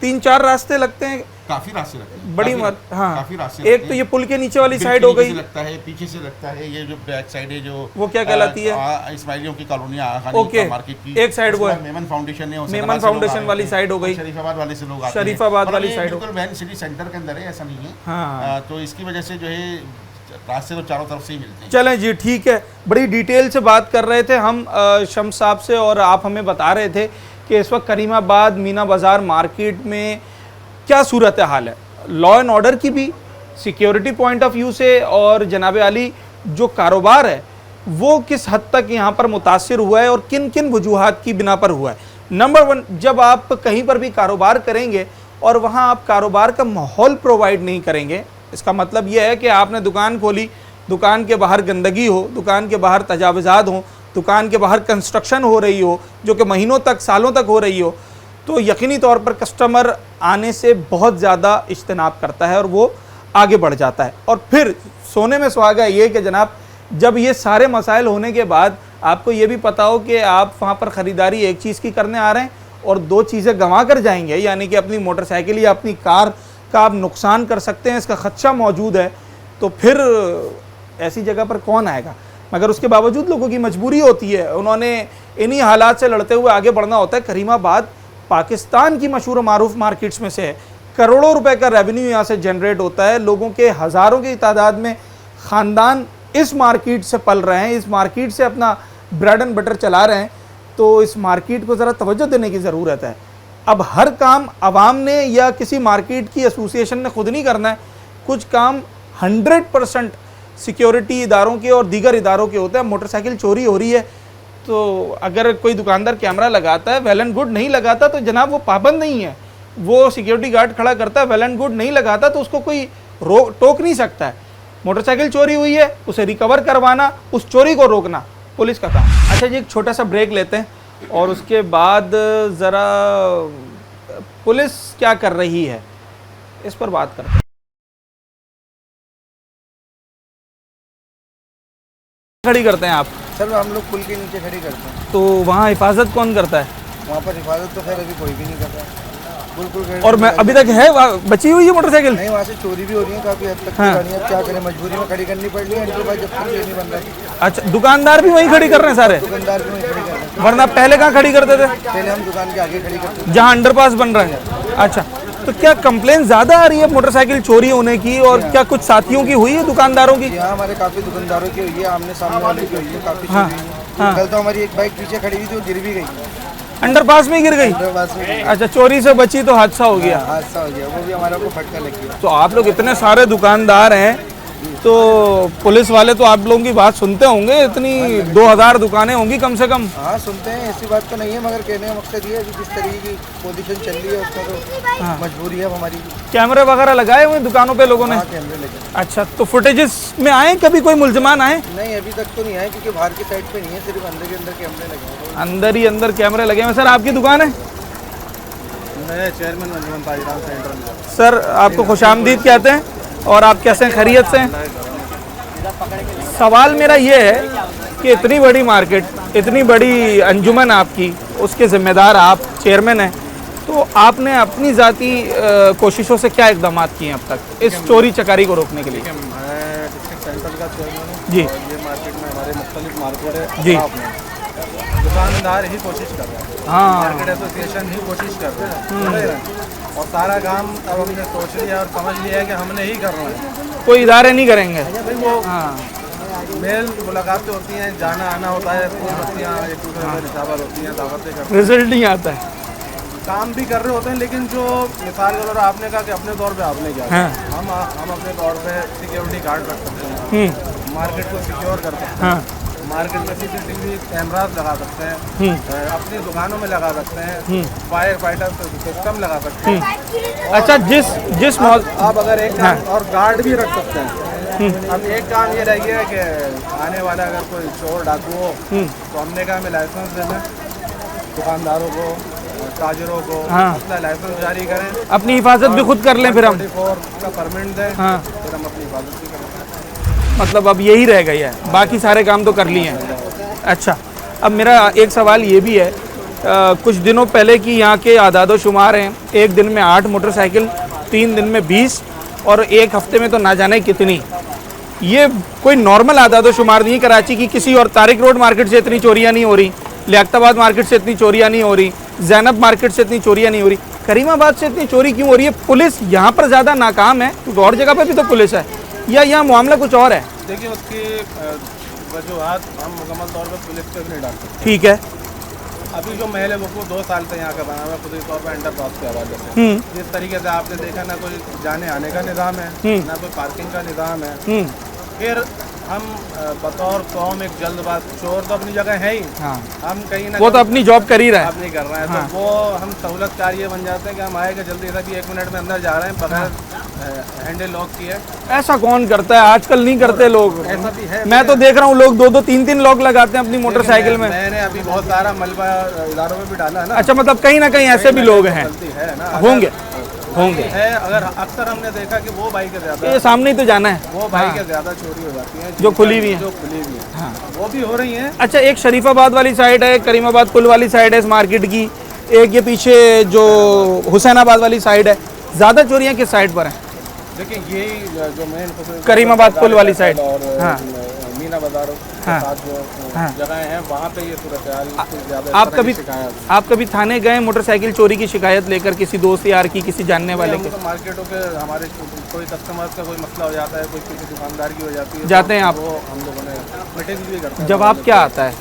3-4 रास्ते लगते हैं, काफी रास्ते लगते हैं, बड़ी हाँ काफी रास्ते। एक तो ये पुल के नीचे वाली साइड हो गई, लगता है पीछे से लगता है, ये जो बैक साइड है जो वो क्या कहलाती है? इस्माइलियों की कॉलोनी ओके, मार्केट की एक साइड वो है मेमन फाउंडेशन है, मेमन फाउंडेशन वाली साइड हो गई, शरीफाबाद वाले से लोग आते हैं, शरीफाबाद वाली साइड बिल्कुल मेन सिटी सेंटर के अंदर है, ऐसा नहीं है। हाँ, तो इसकी वजह से जो है रास्ते तो चारों तरफ से ही मिलते हैं। चलें जी, ठीक है। बड़ी डिटेल से बात कर रहे थे हम शम्स साहब से, और आप हमें बता रहे थे कि इस वक्त करीमाबाद मीना बाज़ार मार्केट में क्या सूरत हाल है, लॉ एंड ऑर्डर की भी, सिक्योरिटी पॉइंट ऑफ व्यू से, और जनाब आली जो कारोबार है वो किस हद तक यहाँ पर मुतासिर हुआ है और किन किन वजूहात की बिना पर हुआ है। नंबर 1, जब आप कहीं पर भी कारोबार करेंगे और वहाँ आप कारोबार का माहौल प्रोवाइड नहीं करेंगे, इसका मतलब यह है कि आपने दुकान खोली, दुकान के बाहर गंदगी हो, दुकान के बाहर तजावुज़ात हो, दुकान के बाहर कंस्ट्रक्शन हो रही हो जो कि महीनों तक सालों तक हो रही हो, तो यकीनी तौर पर कस्टमर आने से बहुत ज़्यादा इज्तनाब करता है और वो आगे बढ़ जाता है। और फिर सोने में सुहागा ये कि जनाब, जब ये सारे मसाइल होने के बाद आपको ये भी पता हो कि आप वहाँ पर ख़रीदारी एक चीज़ की करने आ रहे हैं और 2 चीज़ें गंवा कर जाएंगे, यानी कि अपनी मोटरसाइकिल या अपनी कार का आप नुकसान कर सकते हैं, इसका ख़दशा मौजूद है, तो फिर ऐसी जगह पर कौन आएगा। मगर उसके बावजूद लोगों की मजबूरी होती है, उन्होंने इन्हीं हालात से लड़ते हुए आगे बढ़ना होता है। करीमाबाद पाकिस्तान की मशहूर मारूफ मार्केट्स में से है, करोड़ों रुपए का रेवेन्यू यहाँ से जनरेट होता है, लोगों के हज़ारों की तादाद में ख़ानदान इस मार्केट से पल रहे हैं, इस मार्केट से अपना ब्रेड एंड बटर चला रहे हैं, तो इस मार्केट को ज़रा तवज्जो देने की ज़रूरत है। अब हर काम आवाम ने या किसी मार्केट की एसोसिएशन ने खुद नहीं करना है, कुछ काम 100% सिक्योरिटी इदारों के और दीगर इदारों के होते हैं। मोटरसाइकिल चोरी हो रही है तो अगर कोई दुकानदार कैमरा लगाता है वेल एंड गुड, नहीं लगाता तो जनाब वो पाबंद नहीं है, वो सिक्योरिटी गार्ड खड़ा करता है, वेल एंड गुड, नहीं लगाता तो उसको कोई टोक नहीं सकता है। मोटरसाइकिल चोरी हुई है, उसे रिकवर करवाना, उस चोरी को रोकना पुलिस का काम। अच्छा जी, एक छोटा सा ब्रेक लेते हैं और उसके बाद ज़रा पुलिस क्या कर रही है इस पर बात करते हैं। खड़ी करते हैं आप? सर हम लोग पुल के नीचे खड़ी करते हैं। तो वहाँ हिफाजत कौन करता है? वहाँ पर हिफाजत तो खैर अभी कोई भी नहीं करता, बिल्कुल। और मैं अभी तक है बची हुई है मोटरसाइकिल? नहीं, वहाँ से चोरी भी हो रही है काफ़ी हद तक। हाँ। अब क्या करें, मजबूरी में खड़ी करनी पड़ रही है इनके पास, जब तक ये नहीं बन रहा। अच्छा, दुकानदार भी वहीं खड़ी कर रहे हैं सारे? दुकानदार भी वहीं खड़ी कर रहे हैं। वरना पहले कहाँ खड़ी करते थे? पहले हम दुकान के आगे खड़ी करते थे, जहाँ अंडरपास बन रहा है। अच्छा, तो क्या कंप्लेन ज़्यादा आ रही है मोटरसाइकिल चोरी होने की, और क्या कुछ साथियों की हुई है दुकानदारों की? यहाँ हमारे काफ़ी दुकानदारों की हुई है, आमने सामने वाले की हुई है, काफ़ी चोरी हुई है। कल तो हमारी एक बाइक पीछे खड़ी हुई थी, वो गिर भी गई, अंडरपास में गिर गई। अंडरपास में। अच्छा, चोरी से बची तो हादसा हो गया। हादसा हो गया, वो भी हमारे को फटका लग गया। तो आप लोग इतने सारे दुकानदार हैं तो पुलिस वाले तो आप लोगों की बात सुनते होंगे, इतनी 2000 दुकानें होंगी कम से कम। हाँ सुनते हैं, ऐसी बात तो नहीं है, मगर कहने का मकसद ये है कि जिस तरीके की पोजीशन चल रही है उसमें तो मजबूरी है हमारी। कैमरे वगैरह लगाए हुए दुकानों पे लोगों ने? हाँ, कैमरे लगे। अच्छा, तो फुटेजेस में आए कभी कोई मुल्जमान आए? नहीं, अभी तक तो नहीं आए, क्योंकि बाहर की साइड पे नहीं है, सिर्फ अंदर के अंदर कैमरे लगे हैं। अंदर ही अंदर कैमरे लगे हुए। सर, आपकी दुकान है? मैं चेयरमैन अंजुमन ताजिरान सेंटर। सर, आपको खुशामदीद कहते हैं, और आप कैसे हैं, खैरियत से हैं? सवाल मेरा ये है कि इतनी बड़ी मार्केट, इतनी बड़ी अंजुमन आपकी, उसके ज़िम्मेदार आप चेयरमैन हैं, तो आपने अपनी ज़ाती कोशिशों से क्या इक़दाम किए हैं अब तक इस चोरी चकारी को रोकने के लिए? मैं डिस्ट्रिक्ट सेंटर का चेयरमैन हूँ जी। और ये मार्केट में हमारे मुख्तलिफ मार्केट है जी। दुकानदार ही कोशिश कर रहे हैं, हाँ, मार्केट एसोसिएशन ही कोशिश कर रहे हैं, और सारा काम अब हमने सोच लिया और समझ लिया है कि हमने ही करना है, कोई इदारे नहीं करेंगे। भाई वो हाँ, मेल मुलाकातें होती हैं, जाना आना होता है, फूल बत्तियाँ एक दूसरे से निशावर होती हैं, दावतें करते हैं, रिजल्ट नहीं आता है। काम भी कर रहे होते हैं, लेकिन जो मिसाल के तौर आपने कहा कि अपने तौर पे आपने क्या हाँ। हम अपने तौर पे सिक्योरिटी गार्ड रख सकते हैं, मार्केट को सिक्योर कर सकते हैं, हाँ, मार्केट में CCTV कैमरास लगा सकते हैं, अपनी दुकानों में लगा सकते हैं, फायर फाइटर सिस्टम लगा सकते हैं। अच्छा, जिस आप अगर एक और गार्ड भी रख सकते हैं, अब एक काम ये रह गया कि आने वाला अगर कोई चोर डाकू हो तो हमने कहा हमें लाइसेंस देना, दुकानदारों को, ताजरों को अपना लाइसेंस जारी करें, अपनी हिफाजत भी खुद कर लें, फिर हम 44 का परमिट दें, फिर हम अपनी हिफाजत भी करें। मतलब अब यही रह गई है, बाकी सारे काम तो कर लिए हैं। अच्छा, अब मेरा एक सवाल ये भी है, कुछ दिनों पहले की यहाँ के आदादो शुमार हैं, एक दिन में 8 मोटरसाइकिल, 3 दिन में 20 और एक हफ्ते में तो ना जाने कितनी। ये कोई नॉर्मल आदादो शुमार नहीं है कराची की। किसी और तारिक रोड मार्केट से इतनी चोरियाँ नहीं हो रही, लियाकताबाद मार्केट से इतनी चोरियाँ नहीं हो रही, जैनब मार्केट से इतनी चोरियाँ नहीं हो रही, करीमाबाद से इतनी चोरी क्यों हो रही है? पुलिस यहाँ पर ज़्यादा नाकाम है क्योंकि और जगह पर भी तो पुलिस है, या यहाँ मामला कुछ और है? देखिए उसकी वजूहत हम मुकम्मल तौर पर पुलिस पे भी नहीं डाल सकते। ठीक है। अभी जो महल है वो 2 साल से यहाँ का बना हुआ है, खुद तौर पर एंटर पास के हवाले से। जिस तरीके से आपने देखा ना कोई जाने आने का निज़ाम है, ना कोई पार्किंग का निज़ाम है। फिर हम बतौर कौम एक जल्दबाज, चोर तो अपनी जगह है ही, हम कहीं ना वो तो अपनी जॉब कर ही रहा है, आप नहीं कर रहे हैं, तो वो हम सहूलतकार ये बन जाते हैं कि हम आएगा जल्दी से भी 1 मिनट में अंदर जा रहे हैं बगैर हैंडल लॉक किए। ऐसा कौन करता है? आजकल नहीं करते लोग, ऐसा भी है। मैं तो देख रहा हूँ लोग 2-2 3-3 लॉक लगाते हैं अपनी मोटरसाइकिल में। मैंने अभी बहुत सारा मलबा इदारों में भी डाला है ना। अच्छा, मतलब कहीं ना कहीं ऐसे भी लोग हैं, होंगे है। अगर अक्सर हमने देखा कि वो बाइक ज़्यादा, ये सामने ही तो जाना है, वो बाइक ज़्यादा चोरी हो जाती है जो खुली हुई है, वो भी हो रही हैं। अच्छा, एक शरीफाबाद वाली साइड है, करीमाबाद पुल वाली साइड है इस मार्केट की, एक ये पीछे जो हुसैनाबाद वाली साइड है। ज़्यादा चोरियाँ किस साइड पर हैं? देखिए यही जो मेन करीमाबाद पुल वाली साइड और मीना बाजारों के साथ जो जगह हैं वहाँ पे ये सूरत। आप कभी थाने गए मोटरसाइकिल चोरी की शिकायत लेकर, किसी दोस्त यार की, किसी जानने वाले के? तो मार्केटों के हमारे कोई कस्टमर्स का कोई मसला हो जाता है, कोई किसी दुकानदार की हो जाती है, जाते हैं आप? वो हम लोगों ने मीटिंग भी करते हैं। जवाब क्या आता है?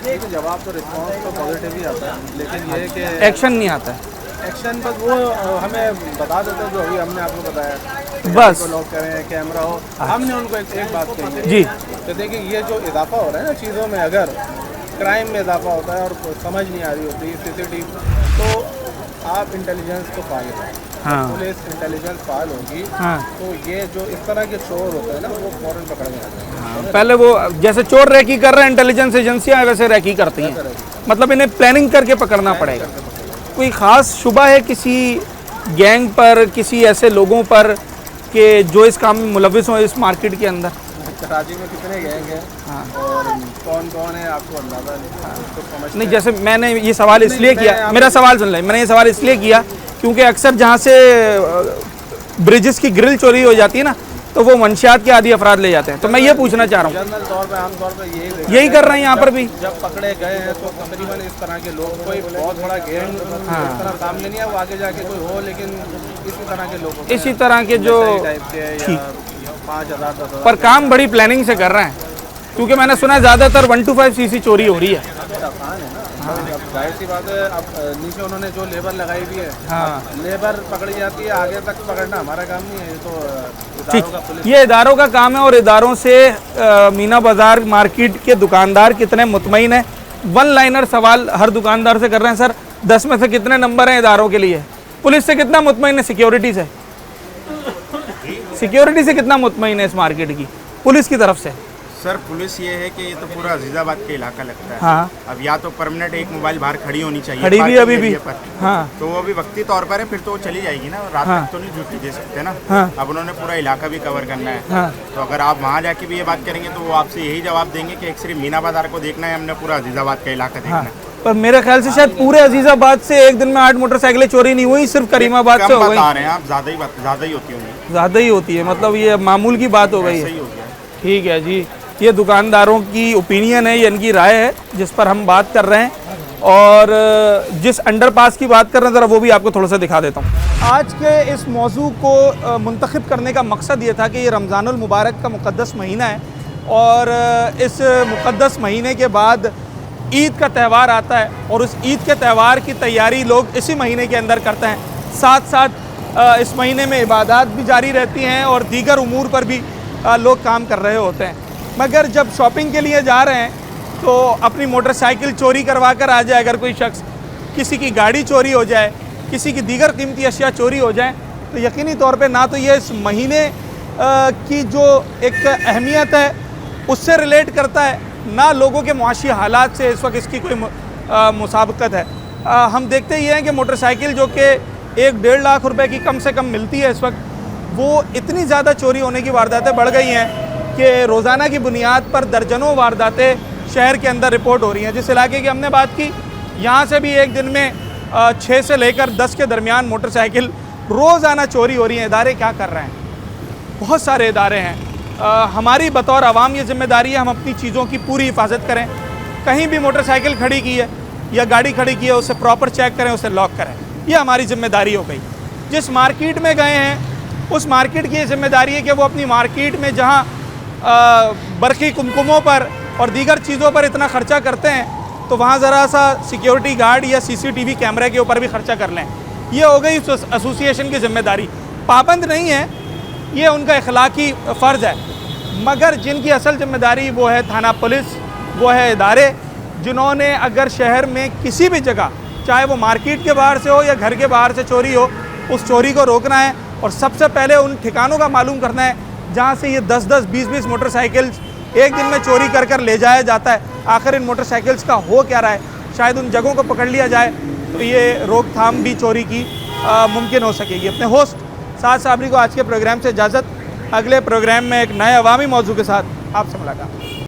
देखिए जवाब तो रिस्पॉन्स तो पॉजिटिव ही आता है, लेकिन ये कि एक्शन नहीं आता है। एक्शन बस वो हमें बता देते हैं जो अभी हमने आपको बताया, बस लॉक करें, कैमरा हो। हमने उनको एक बात कही है जी, तो देखिए ये जो इजाफा हो रहा है ना चीज़ों में, अगर क्राइम में इजाफा होता है और समझ नहीं आ रही होती CCTV, तो आप इंटेलिजेंस को फाल करें, पुलिस इंटेलिजेंस फाल होगी, तो ये जो इस तरह के चोर होते हैं ना वो फौरन पकड़ में आते हैं। पहले वो जैसे चोर रैकी कर रहे हैं, इंटेलिजेंस एजेंसियां वैसे रैकी करती हैं, मतलब इन्हें प्लानिंग करके पकड़ना पड़ेगा। कोई ख़ास शुबा है किसी गैंग पर, किसी ऐसे लोगों पर कि जो इस काम में मुलविस हो इस मार्केट के अंदर? कराची में कितने गैंग हैं और कौन कौन है आपको अंदाज़ा नहीं? नहीं, जैसे मैंने ये सवाल इसलिए किया, मेरा सवाल सुन लें, मैंने ये सवाल इसलिए किया क्योंकि अक्सर जहाँ से ब्रिजेस की ग्रिल चोरी हो जाती है ना, तो वो मंशियात के आदि अफराद ले जाते हैं। तो मैं ये पूछना चाह रहा हूँ, जनरल तौर पे आम तौर पे यही कर रहे हैं यहाँ पर भी? जब पकड़े गए हैं तो तकरीबन इस तरह के लोग, कोई बहुत बड़ा गैंग इस तरह सामने नहीं है, वो आगे जाके कोई हो, लेकिन इसी तरह के लोग, इसी तरह के जो 5,000 10,000 पर काम बड़ी प्लानिंग से कर रहे हैं, क्योंकि मैंने सुना है ज़्यादातर 125 cc चोरी हो रही है। आसान है ना, जाहिर सी बात है। अब नीचे उन्होंने जो लेबर लगाई भी है, लेबर पकड़ी जाती है, आगे तक पकड़ना हमारा काम नहीं है, ये तो इदारों का, पुलिस, ये इदारों का काम है। और इदारों से मीना बाज़ार मार्केट के दुकानदार कितने मुतमईन हैं? 1 लाइनर सवाल हर दुकानदार से कर रहे हैं, सर 10 में से कितने नंबर हैं इदारों के लिए? पुलिस से कितना मुतमईन है? सिक्योरिटी से, सिक्योरिटी से कितना मुतमईन है इस मार्केट की पुलिस की तरफ से? सर पुलिस ये है कि ये तो पूरा अजीज़ाबाद का इलाका लगता है। हाँ। अब या तो परमानेंट एक मोबाइल बाहर खड़ी होनी चाहिए, खड़ी भी अभी भी, पर हाँ, तो वो अभी वक्ती तौर पर है, फिर तो वो चली जाएगी ना, रात तक तो नहीं ड्यूटी दे सकते ना। अब उन्होंने पूरा इलाका भी कवर करना है, तो अगर आप वहाँ जाके भी ये बात करेंगे तो वो आपसे यही जवाब देंगे कि एक सिर्फ मीना बाजार को देखना है, हमने पूरा अजीज़ाबाद का इलाका देखना है। पर मेरे ख्याल से शायद पूरे अजीज़ाबाद से एक दिन में 8 मोटरसाइकिलें चोरी नहीं हुई, सिर्फ करीमाबाद से हो गई। बता रहे हैं आप, ज़्यादा ही होती होंगी, ज़्यादा ही होती है, मतलब ये मामूल की बात हो गई है। सही हो गया। ठीक है जी, ये दुकानदारों की ओपिनियन है, ये इनकी राय है जिस पर हम बात कर रहे हैं। और जिस अंडरपास की बात कर रहे हैं ज़रा वो भी आपको थोड़ा सा दिखा देता हूँ। आज के इस मौजू को मुंतखब करने का मकसद ये था कि ये रमज़ानुल मुबारक का मुक़द्दस महीना है और इस मुक़द्दस महीने के बाद ईद का त्यौहार आता है और उस ईद के त्यौहार की तैयारी लोग इसी महीने के अंदर करते हैं। साथ साथ इस महीने में इबादत भी जारी रहती हैं और दीगर उमूर पर भी लोग काम कर रहे होते हैं। मगर जब शॉपिंग के लिए जा रहे हैं तो अपनी मोटरसाइकिल चोरी करवा कर आ जाए अगर कोई शख्स, किसी की गाड़ी चोरी हो जाए, किसी की दीगर कीमती अशिया चोरी हो जाए, तो यकीनी तौर पे ना तो ये इस महीने की जो एक अहमियत है उससे रिलेट करता है, ना लोगों के मुआशी हालात से इस वक्त इसकी कोई मुसाबकत है। हम देखते ही हैं कि मोटरसाइकिल जो कि 1-1.5 लाख रुपए की कम से कम मिलती है इस वक्त, वो इतनी ज़्यादा चोरी होने की वारदातें बढ़ गई हैं कि रोज़ाना की बुनियाद पर दर्जनों वारदातें शहर के अंदर रिपोर्ट हो रही हैं। जिस इलाके की हमने बात की, यहाँ से भी एक दिन में 6 से लेकर 10 के दरमियान मोटरसाइकिल रोज़ाना चोरी हो रही हैं। इदारे क्या कर रहे हैं? बहुत सारे इदारे हैं। हमारी बतौर आवाम ये जिम्मेदारी है हम अपनी चीज़ों की पूरी हिफाजत करें। कहीं भी मोटरसाइकिल खड़ी की है या गाड़ी खड़ी की है उसे प्रॉपर चेक करें, उसे लॉक करें। ये हमारी जिम्मेदारी हो गई। जिस मार्केट में गए हैं उस मार्केट की ये जिम्मेदारी है कि वो अपनी मार्केट में जहाँ बरक़ी कुमकुमों पर और दीगर चीज़ों पर इतना ख़र्चा करते हैं तो वहाँ ज़रा सा सिक्योरिटी गार्ड या CCTV कैमरे के ऊपर भी ख़र्चा कर लें। ये हो गई उस एसोसिएशन की जिम्मेदारी। पाबंद नहीं है, ये उनका इखलाकी फ़र्ज़ है, मगर जिनकी असल जिम्मेदारी वो है थाना पुलिस, वो है इदारे, जिन्होंने अगर शहर में किसी भी जगह, चाहे वो मार्केट के बाहर से हो या घर के बाहर से चोरी हो, उस चोरी को रोकना है और सबसे पहले उन ठिकानों का मालूम करना है जहाँ से ये 10-10, 20-20 मोटरसाइकिल्स एक दिन में चोरी कर कर ले जाया जाता है। आखिर इन मोटरसाइकिल्स का हो क्या रहा है? शायद उन जगहों को पकड़ लिया जाए तो ये रोकथाम भी चोरी की मुमकिन हो सकेगी। अपने होस्ट साद साबरी को आज के प्रोग्राम से इजाज़त। अगले प्रोग्राम में एक नए अवामी मौजू के साथ आपसे मुलाकात।